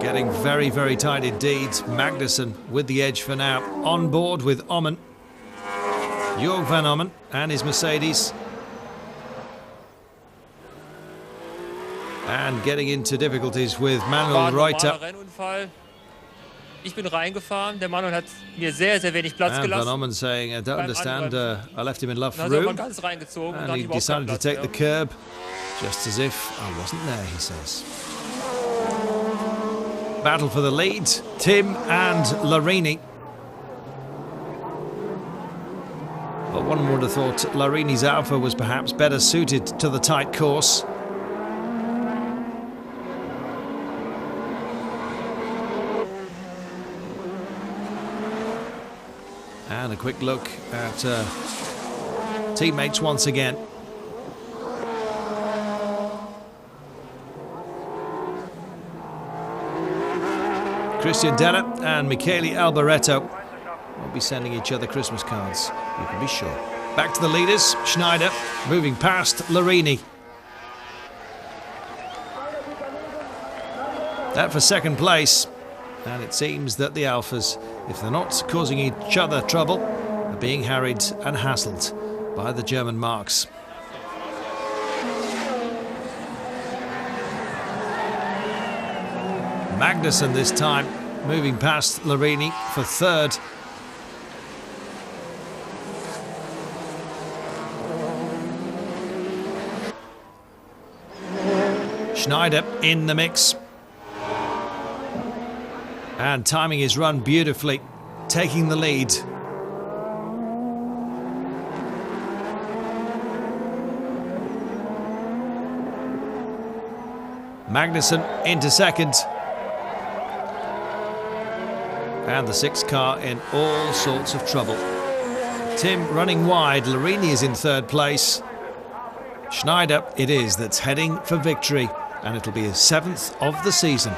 Getting very, very tight indeed. Magnussen with the edge for now. On board with Ommen. Jörg van Ommen and his Mercedes. And getting into difficulties with Manuel Reuter. Ich bin reingefahren, der Manuel hat mir sehr, sehr wenig Platz gelassen. And Van Ommen saying, I don't understand, I left him in love room. And he decided to take the curb, just as if I wasn't there, he says. Battle for the lead, Tim and Larini. But one would have thought Larini's Alpha was perhaps better suited to the tight course. And a quick look at teammates once again. Christian Denner and Michele Alboreto will be sending each other Christmas cards, you can be sure. Back to the leaders, Schneider moving past Larini. That for second place, and it seems that the Alphas, if they're not causing each other trouble, are being harried and hassled by the German marks. Magnussen this time moving past Larini for third. Schneider in the mix. And timing his run beautifully, taking the lead. Magnussen into second. And the sixth car in all sorts of trouble. Tim running wide, Larini is in third place. Schneider it is that's heading for victory, and it'll be his 7th of the season.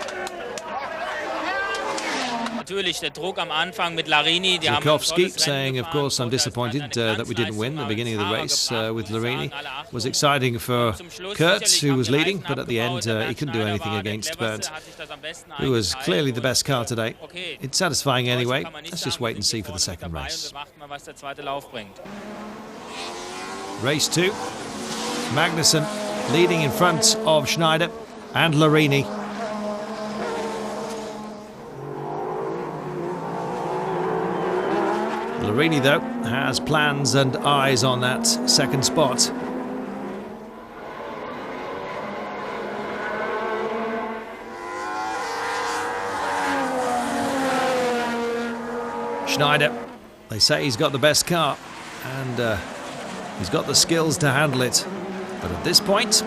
Zukowski saying, of course, I'm disappointed that we didn't win the beginning of the race with Larini. It was exciting for Kurt, who was leading, but at the end he couldn't do anything against Bernd, who was clearly the best car today. It's satisfying anyway. Let's just wait and see for the second race. Race 2. Magnussen leading in front of Schneider and Larini. Larini, though, has plans and eyes on that second spot. Schneider, they say he's got the best car, and he's got the skills to handle it. But at this point,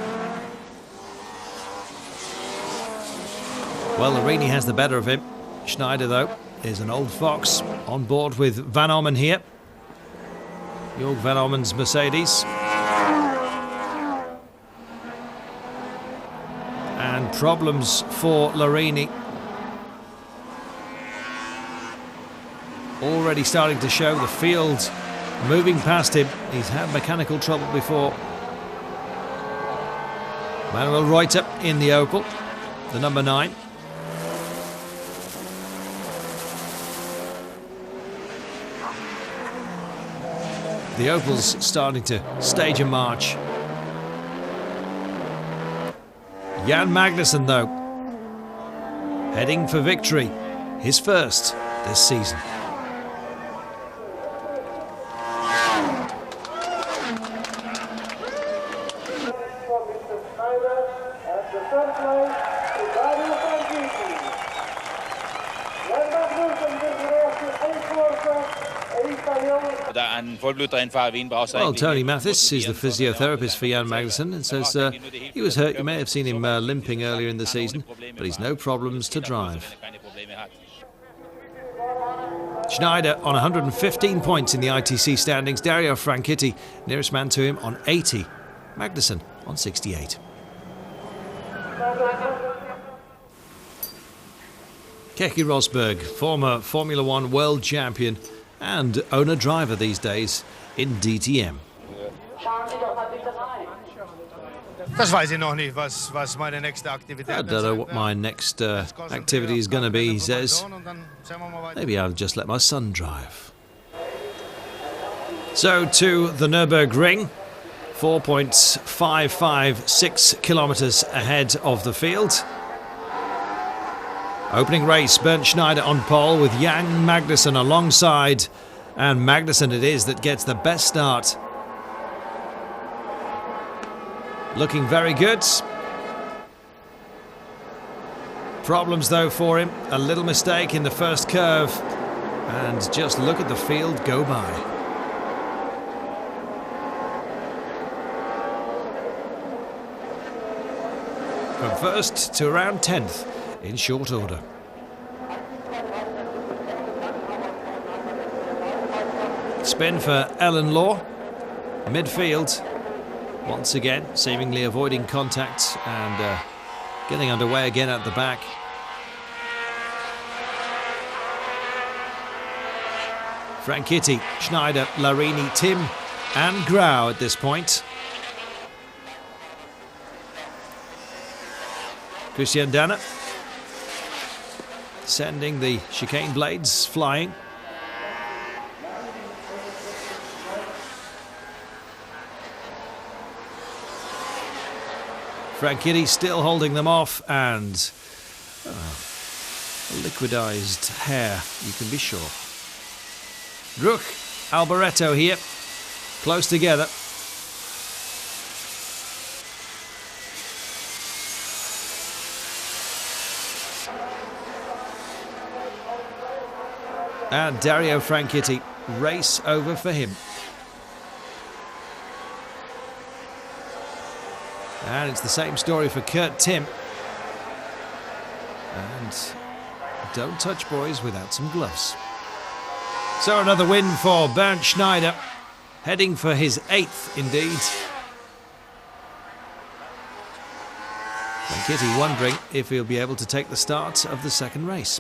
well, Larini has the better of him. Schneider, though, is an old fox, on board with Van Ommen here. Jörg van Ommen's Mercedes. And problems for Larini. Already starting to show, the field moving past him. He's had mechanical trouble before. Manuel Reuter in the Opel, the number 9. The Opel's starting to stage a march. Jan Magnussen, though, heading for victory, his first this season. Well, Tony Mathis is the physiotherapist for Jan Magnussen and says he was hurt. You may have seen him limping earlier in the season, but he's no problems to drive. Schneider on 115 points in the ITC standings. Dario Franchitti, nearest man to him, on 80. Magnussen on 68. Keke Rosberg, former Formula One world champion and owner-driver these days in DTM. Das weiß ich noch nicht, was meine nächste Aktivität I don't know what my next activity is going to be, he says. Maybe I'll just let my son drive. So to the Nürburgring, 4.556 kilometers ahead of the field. Opening race, Bernd Schneider on pole with Jan Magnussen alongside. And Magnussen it is that gets the best start. Looking very good. Problems though for him. A little mistake in the first curve. And just look at the field go by. From first to around 10th in short order. Spin for Ellen Law. Midfield. Once again, seemingly avoiding contact and getting underway again at the back. Franchitti, Schneider, Larini, Tim and Grau at this point. Christian Danner sending the chicane blades flying. Franchitti still holding them off, and liquidized hair, you can be sure. Druck, Alboreto here, close together. And Dario Franchitti, race over for him. And it's the same story for Kurt Tim. And don't touch boys without some gloves. So another win for Bernd Schneider, heading for his 8th indeed. Franchitti wondering if he'll be able to take the start of the second race.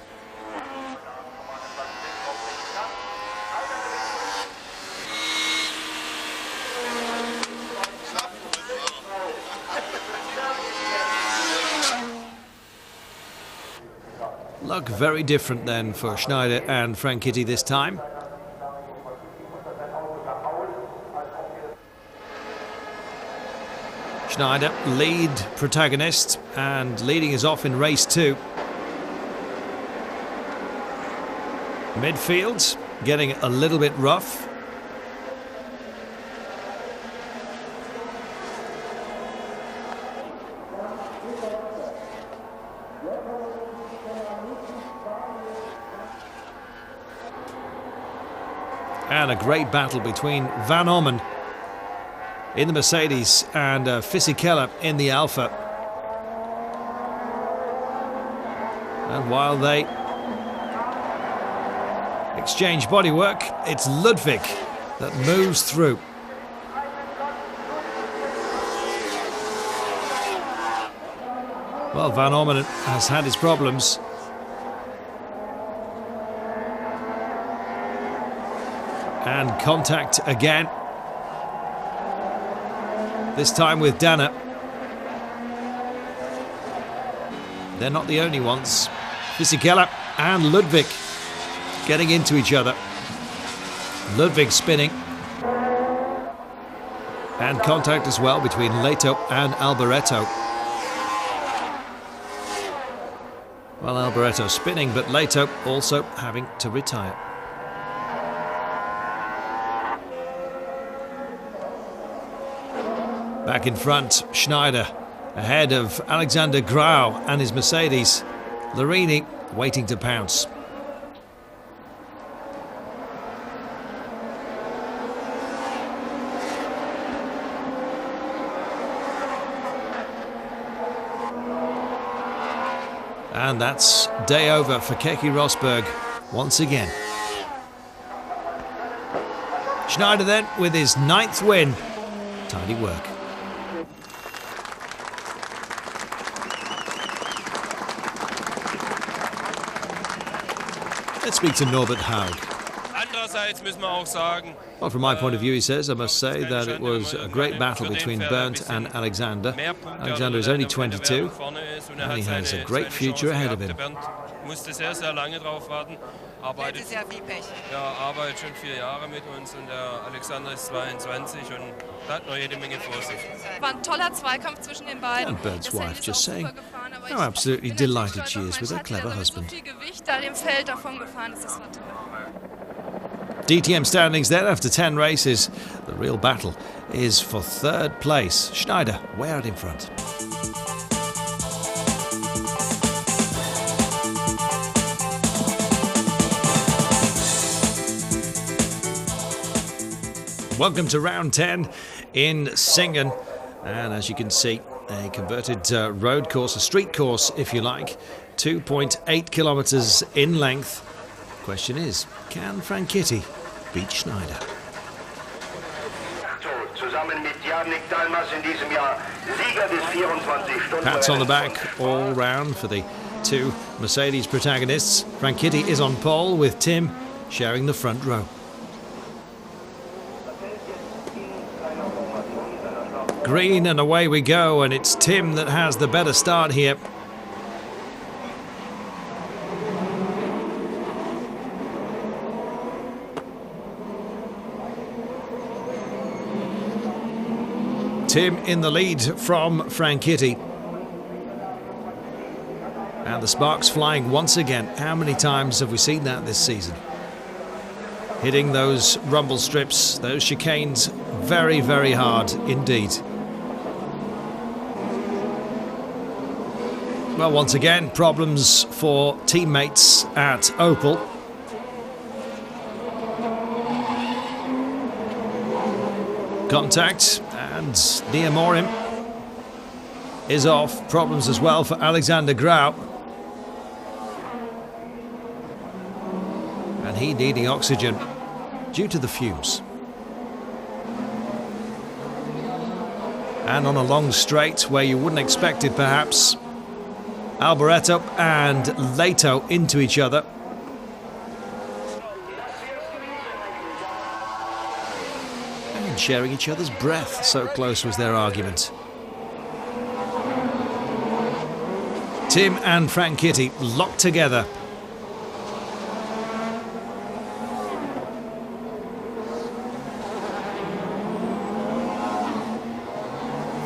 Luck very different then for Schneider and Franchitti this time. Schneider, lead protagonist, and leading us off in race 2. Midfield, getting a little bit rough. And a great battle between Van Ommen in the Mercedes and Fisichella in the Alfa. And while they exchange bodywork, it's Ludwig that moves through. Well, Van Ommen has had his problems. And contact again. This time with Danner. they're not the only ones. Fisichella and Ludwig getting into each other. Ludwig spinning. And contact as well between Leto and Alboreto. Well, Alboreto spinning, but Leto also having to retire. Back in front, Schneider ahead of Alexander Grau and his Mercedes. Larini waiting to pounce. And that's day over for Keke Rosberg once again. Schneider then with his 9th win. Tidy work. Let's speak to Norbert Haug. Well, from my point of view, he says, I must say that it was a great battle between Bernd and Alexander. Alexander is only 22, and he has a great future ahead of him. Musste sehr, sehr lange drauf warten. Arbeitet schon 4 Jahre mit uns und der Alexander ist 22 und hat noch jede Menge vor sich. War ein toller Zweikampf zwischen den beiden. And Bernd's wife just saying how absolutely delighted she is with her clever husband. DTM standings then after 10 races. The real battle is for 3rd place. Schneider way out in front. Welcome to round 10 in Singen, and as you can see, a converted road course, a street course if you like, 2.8 kilometers in length. Question is, can Franchitti beat Schneider? Pats on the back all round for the 2 Mercedes protagonists. Franchitti is on pole with Tim sharing the front row. Green and away we go, and it's Tim that has the better start here. Tim in the lead from Franchitti. And the sparks flying once again. How many times have we seen that this season? Hitting those rumble strips, those chicanes, very, very hard indeed. Well, once again, problems for teammates at Opel. Contact, and Niamorim is off. Problems as well for Alexander Grau. And he needing oxygen due to the fumes. And on a long straight where you wouldn't expect it perhaps, Alboreto and Leto into each other. And sharing each other's breath, so close was their argument. Tim and Franchitti locked together.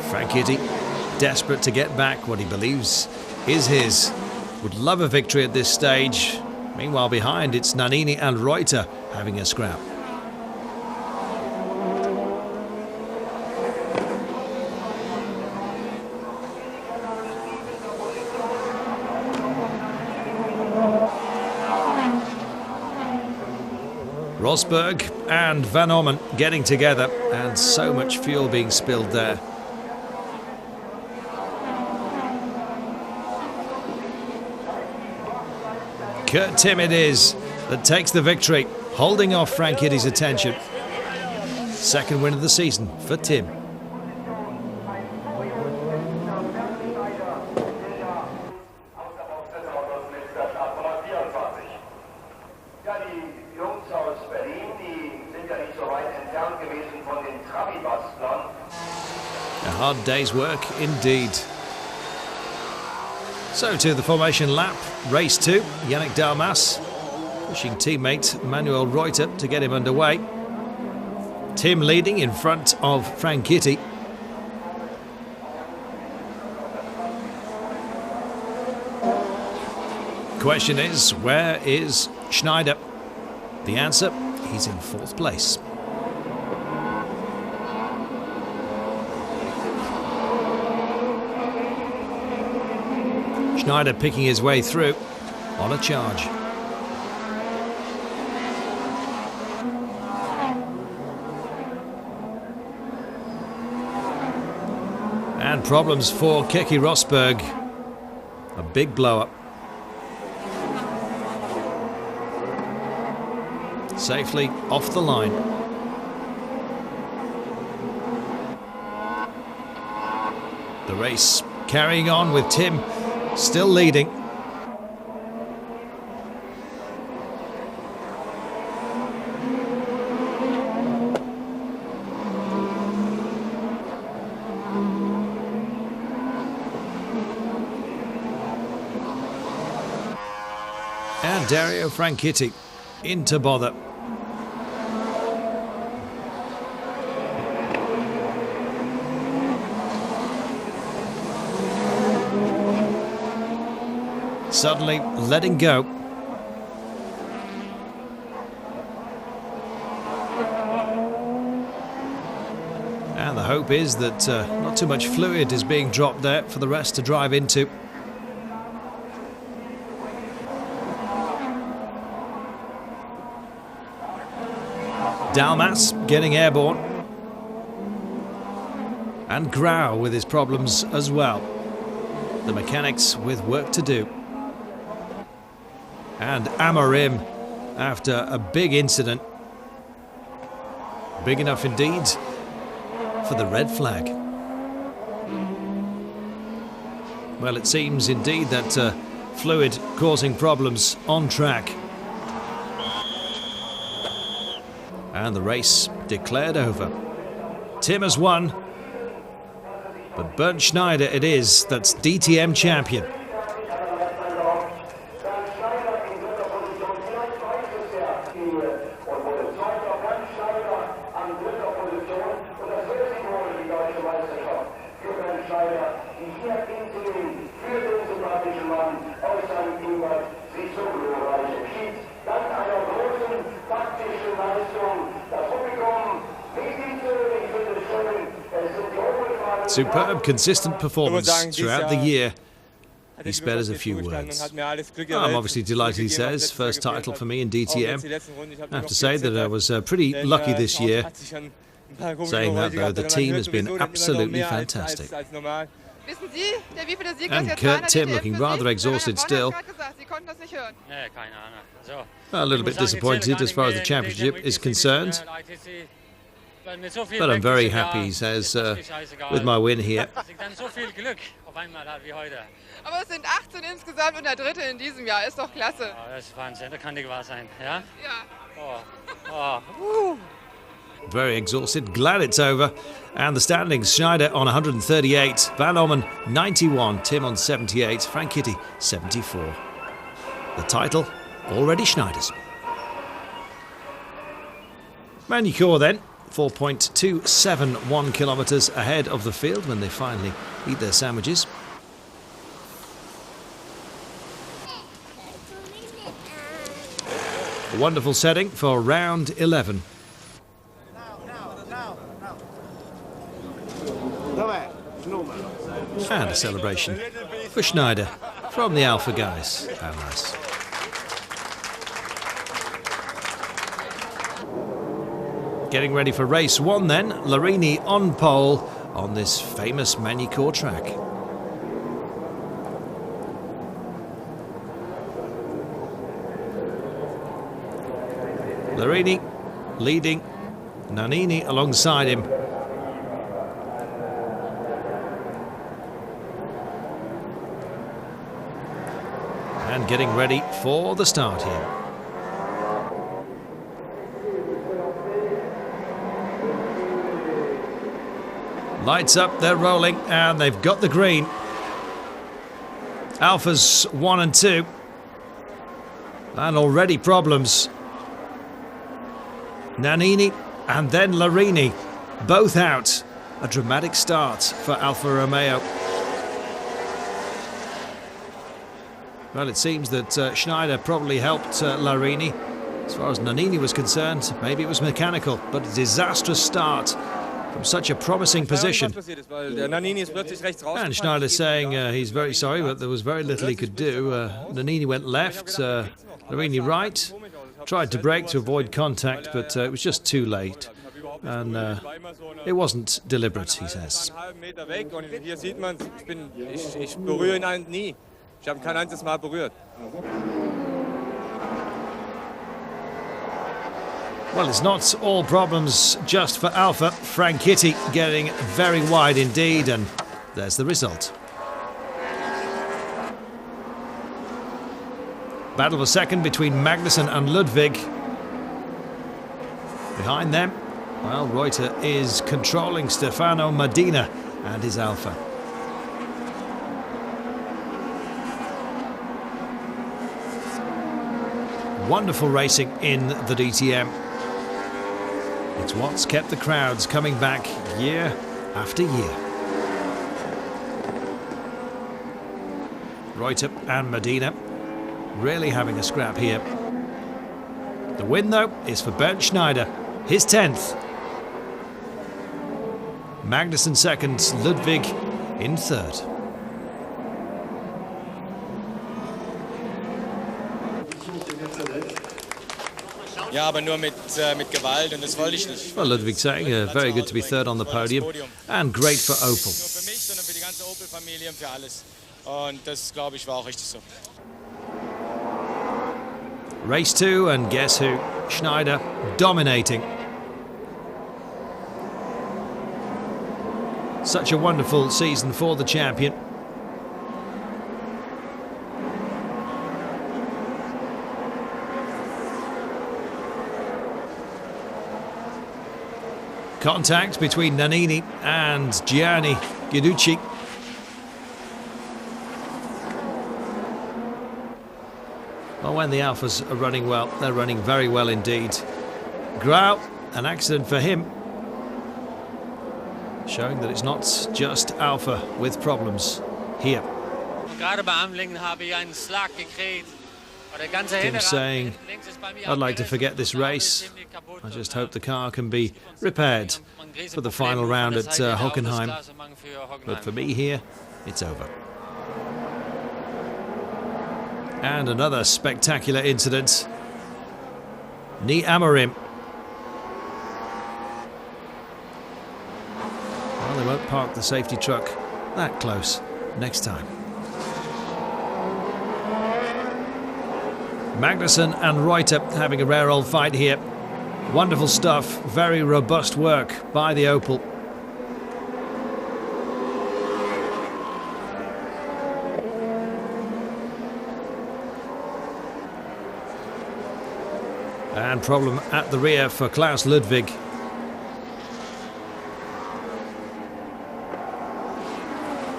Franchitti desperate to get back what he believes is his. Would love a victory at this stage. Meanwhile behind it's Nannini and Reuter having a scrap. Rosberg and Van Ormen getting together, and so much fuel being spilled there. Kurt Tim it is that takes the victory, holding off Franchitti's attention. 2nd win of the season for Tim. A hard day's work indeed. So to the formation lap, race 2, Yannick Dalmas pushing teammate Manuel Reuter to get him underway. Tim leading in front of Franchitti. Question is, where is Schneider? The answer, he's in 4th place. Schneider picking his way through on a charge. And problems for Keke Rosberg. A big blow-up. Safely off the line. The race carrying on with Tim still leading. And Dario Franchitti into bother. Suddenly letting go. And the hope is that not too much fluid is being dropped there for the rest to drive into. Dalmas getting airborne. And Grau with his problems as well. The mechanics with work to do. And Amorim after a big incident. Big enough indeed for the red flag. Well, it seems indeed that fluid causing problems on track. And the race declared over. Tim has won, but Bernd Schneider it is that's DTM champion. Superb, consistent performance throughout the year. He spared us a few words. I'm obviously delighted, he says. First title for me in DTM. I have to say that I was pretty lucky this year. Saying that, though, the team has been absolutely fantastic. And Kurt Tim looking rather exhausted still. A little bit disappointed as far as the championship is concerned. But I'm very happy, he says, with my win here. Aber es sind 18 insgesamt und der dritte in diesem Jahr. Ist doch klasse. Ja, das ist Wahnsinn. Das kann nicht wahr sein. Ja? Ja. Very exhausted. Glad it's over. And the standings, Schneider on 138, Van Ommen 91, Tim on 78, Franchitti 74. The title already Schneider's. Magny-Cours then. 4.271 kilometres ahead of the field when they finally eat their sandwiches. A wonderful setting for round 11. And a celebration for Schneider from the Alpha guys. How nice. Getting ready for race 1 then, Larini on pole on this famous Magny-Cours track. Larini leading, Nannini alongside him. And getting ready for the start here. Lights up, they're rolling, and they've got the green. Alphas 1 and 2. And already problems. Nannini and then Larini, both out. A dramatic start for Alfa Romeo. Well, it seems that Schneider probably helped Larini. As far as Nannini was concerned, maybe it was mechanical, but a disastrous start from such a promising position. And Schneider saying he's very sorry, but there was very little he could do. Nannini went left, Larini right, tried to brake to avoid contact, but it was just too late. And it wasn't deliberate, he says. Ich habe kein einziges Mal berührt. Well, it's not all problems just for Alfa. Franchitti getting very wide indeed, and there's the result. Battle for second between Magnussen and Ludwig. Behind them, well, Reuter is controlling Stefano Medina and his Alfa. Wonderful racing in the DTM. It's what's kept the crowds coming back year after year. Reuter and Medina really having a scrap here. The win, though, is for Bernd Schneider, his 10th. Magnussen second, Ludwig in third. Ja, aber nur mit Gewalt und das wollte ich nicht. Well, Ludwig saying very good to be third on the podium and great for Opel. Nur für mich, sondern für die ganze Opel-Familie und für alles. Und das, glaube ich, war auch richtig so. Race 2, and guess who? Schneider dominating. Such a wonderful season for the champion. Contact between Nannini and Gianni Guiducci. Well, when the Alphas are running well, they're running very well indeed. Grau, an accident for him. Showing that it's not just Alfa with problems here. Gerade bei Amlingen habe ich einen Schlag gekriegt. Tim saying, I'd like to forget this race. I just hope the car can be repaired for the final round at Hockenheim. But for me here, it's over. And another spectacular incident. Ni Amorim. Well, they won't park the safety truck that close next time. Magnussen and Reuter having a rare old fight here. Wonderful stuff, very robust work by the Opel. And problem at the rear for Klaus Ludwig.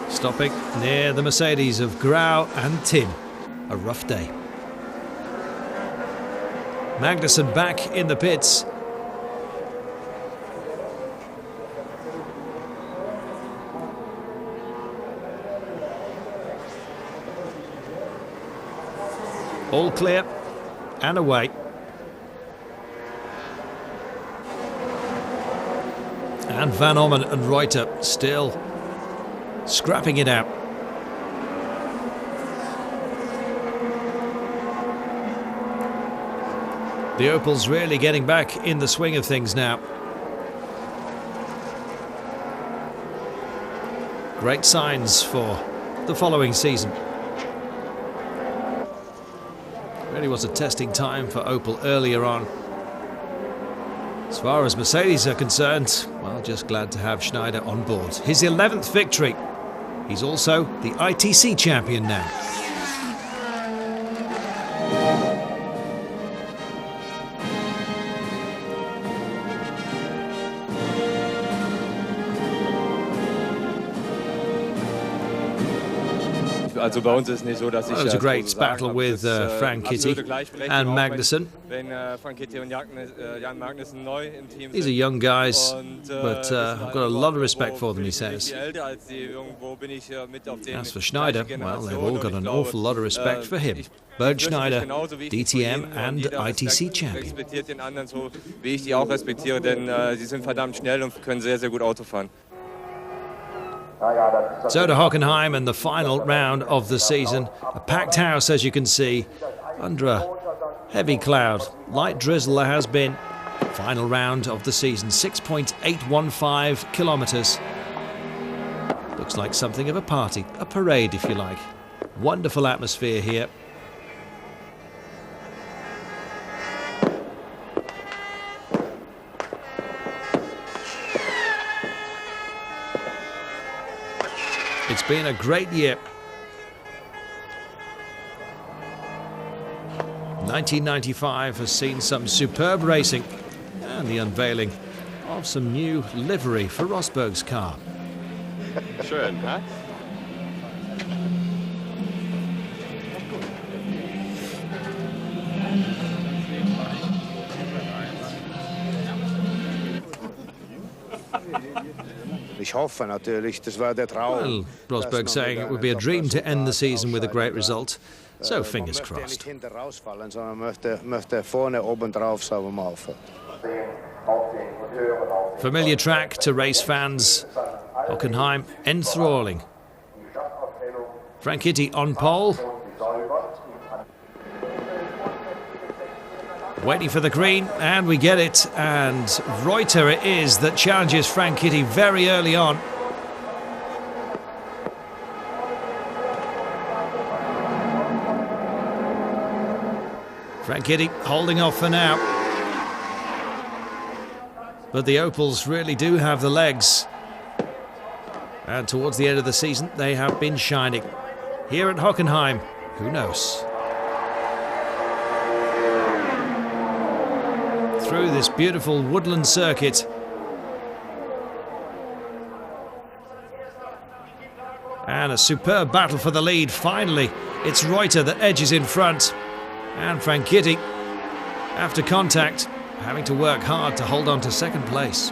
Stopping near the Mercedes of Grau and Tim. A rough day. Magnussen back in the pits. All clear and away. And Van Ommen and Reuter still scrapping it out. The Opel's really getting back in the swing of things now. Great signs for the following season. Really was a testing time for Opel earlier on. As far as Mercedes are concerned, well, just glad to have Schneider on board. His 11th victory. He's also the ITC champion now. Also bei uns ist es nicht so, dass ich Well, it was a great battle with Franchitti and Magnussen. Wenn Franchitti und Jan Magnussen neu im Team These are young guys, but I've got a lot of respect for them, he says. As for Schneider, well, they've all got an awful lot of respect for him. Bernd Schneider, DTM and ITC champion. Respektiert den anderen so, wie ich die auch respektiere, denn sie sind verdammt schnell und können sehr, sehr gut Auto fahren. So to Hockenheim and the final round of the season. A packed house, as you can see, under a heavy cloud. Light drizzle there has been. Final round of the season, 6.815 kilometres. Looks like something of a party, a parade if you like. Wonderful atmosphere here. It's been a great year. 1995 has seen some superb racing and the unveiling of some new livery for Rosberg's car. Schön, huh? Well, Rosberg saying it would be a dream to end the season with a great result, so fingers crossed. Familiar track to race fans. Hockenheim enthralling. Franchitti on pole. Waiting for the green, and we get it. And Reuter it is that challenges Franchitti very early on. Franchitti holding off for now. But the Opels really do have the legs. And towards the end of the season, they have been shining. Here at Hockenheim, who knows? Through this beautiful woodland circuit. And a superb battle for the lead. Finally, it's Reuter that edges in front. And Franchitti, after contact, having to work hard to hold on to second place.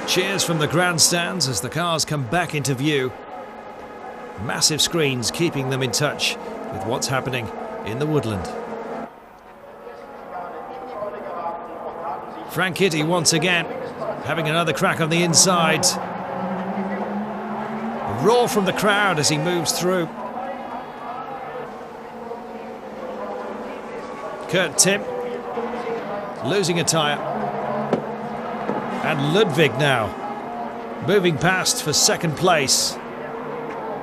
Cheers from the grandstands as the cars come back into view. Massive screens keeping them in touch with what's happening in the woodland. Franchitti once again having another crack on the inside. A roar from the crowd as he moves through. Kurt Tim losing a tyre. And Ludwig now moving past for second place,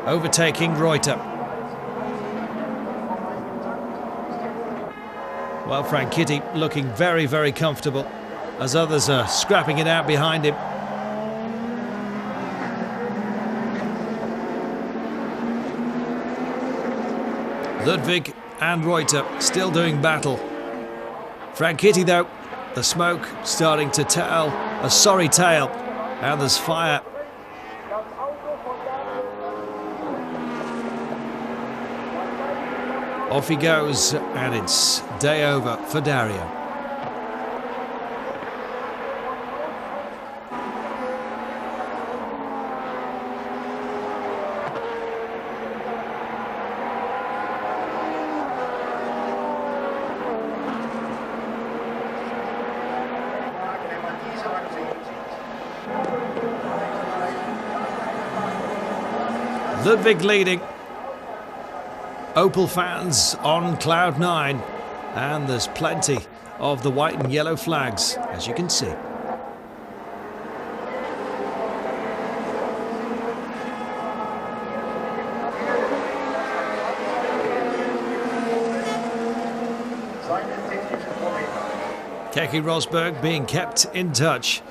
overtaking Reuter. Well, Franchitti looking very, very comfortable as others are scrapping it out behind him. Ludwig and Reuter still doing battle. Franchitti though, the smoke starting to tell a sorry tale, and there's fire. Off he goes, and it's day over for Dario. Ludwig leading. Opel fans on cloud nine, and there's plenty of the white and yellow flags, as you can see. Keke Rosberg being kept in touch.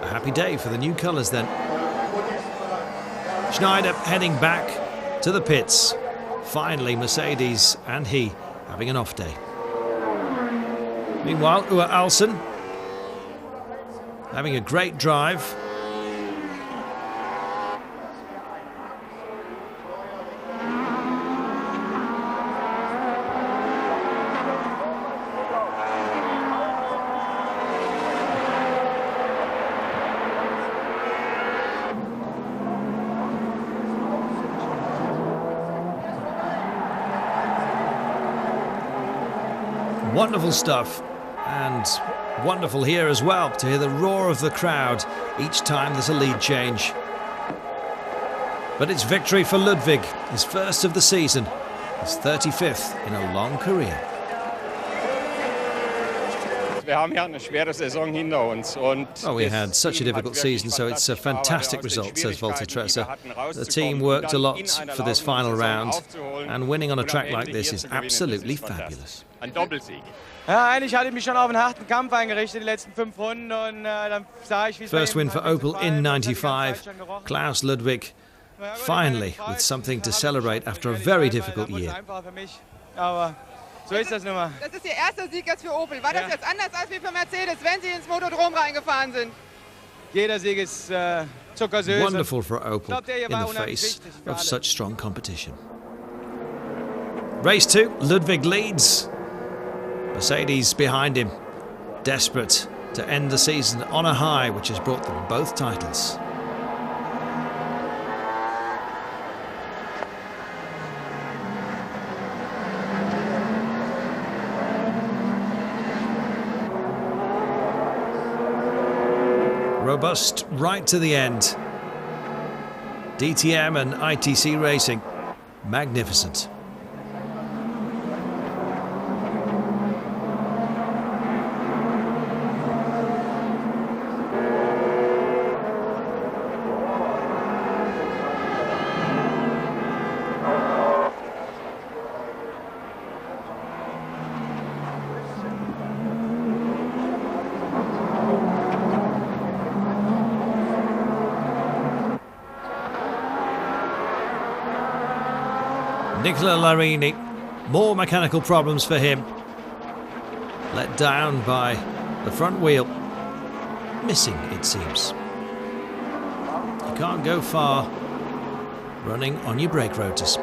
A happy day for the new colours then. Schneider heading back to the pits. Finally, Mercedes and he having an off day. Meanwhile, Ua Alsen having a great drive. Wonderful stuff, and wonderful here as well to hear the roar of the crowd each time there's a lead change. But it's victory for Ludwig, his first of the season, his 35th in a long career. Well, we had such a difficult season, so it's a fantastic result, says Walter Tresser. The team worked a lot for this final round, and winning on a track like this is absolutely fabulous. Ja, eigentlich hatte ich mich schon auf einen harten Kampf eingerichtet, die letzten 5 Runden, und dann sah ich, wie es First win for Opel in 95. Klaus Ludwig finally with something to celebrate after a very difficult year. Aber so ist das nun mal. Das ist Ihr erster Sieg jetzt für Opel. War das jetzt anders als wie für Mercedes, wenn Sie ins Motodrom reingefahren sind? Jeder Sieg ist zuckersüß. Wonderful for Opel in the face of such strong competition. Race 2, Ludwig leads. Mercedes behind him, desperate to end the season on a high, which has brought them both titles. Robust right to the end. DTM and ITC racing, magnificent. Nicola Larini, more mechanical problems for him. Let down by the front wheel. Missing, it seems. You can't go far running on your brake rotors.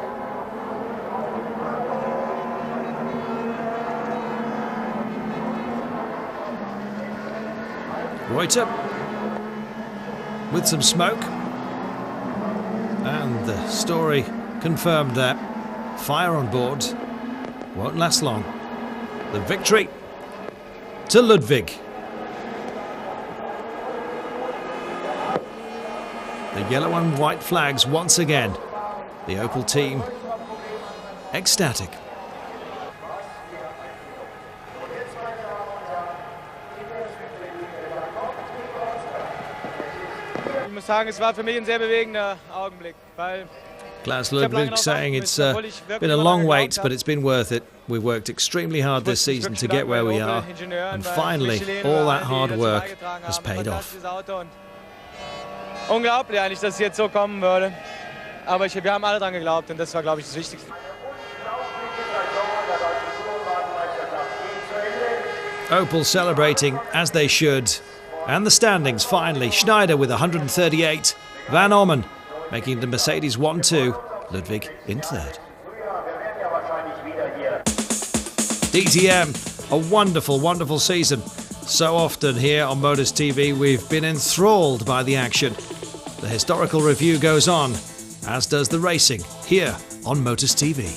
Reuter with some smoke. And the story confirmed that. Fire on board, won't last long. The victory to Ludwig. The yellow and white flags once again. The Opel team ecstatic. Ich muss sagen, es war für mich ein sehr bewegender Augenblick, weil Klaus Ludwig saying it's been a long wait, but it's been worth it. We've worked extremely hard this season to get where we are, and finally all that hard work has paid off. Unglaublich eigentlich, dass es jetzt so kommen würde. Aber wir haben alle dran geglaubt, und das war, glaube ich, das Wichtigste. Opel celebrating as they should. And the standings finally. Schneider with 138. Van Ommen making the Mercedes 1-2, Ludwig in third. DTM, a wonderful, wonderful season. So often here on Motors TV, we've been enthralled by the action. The historical review goes on, as does the racing here on Motors TV.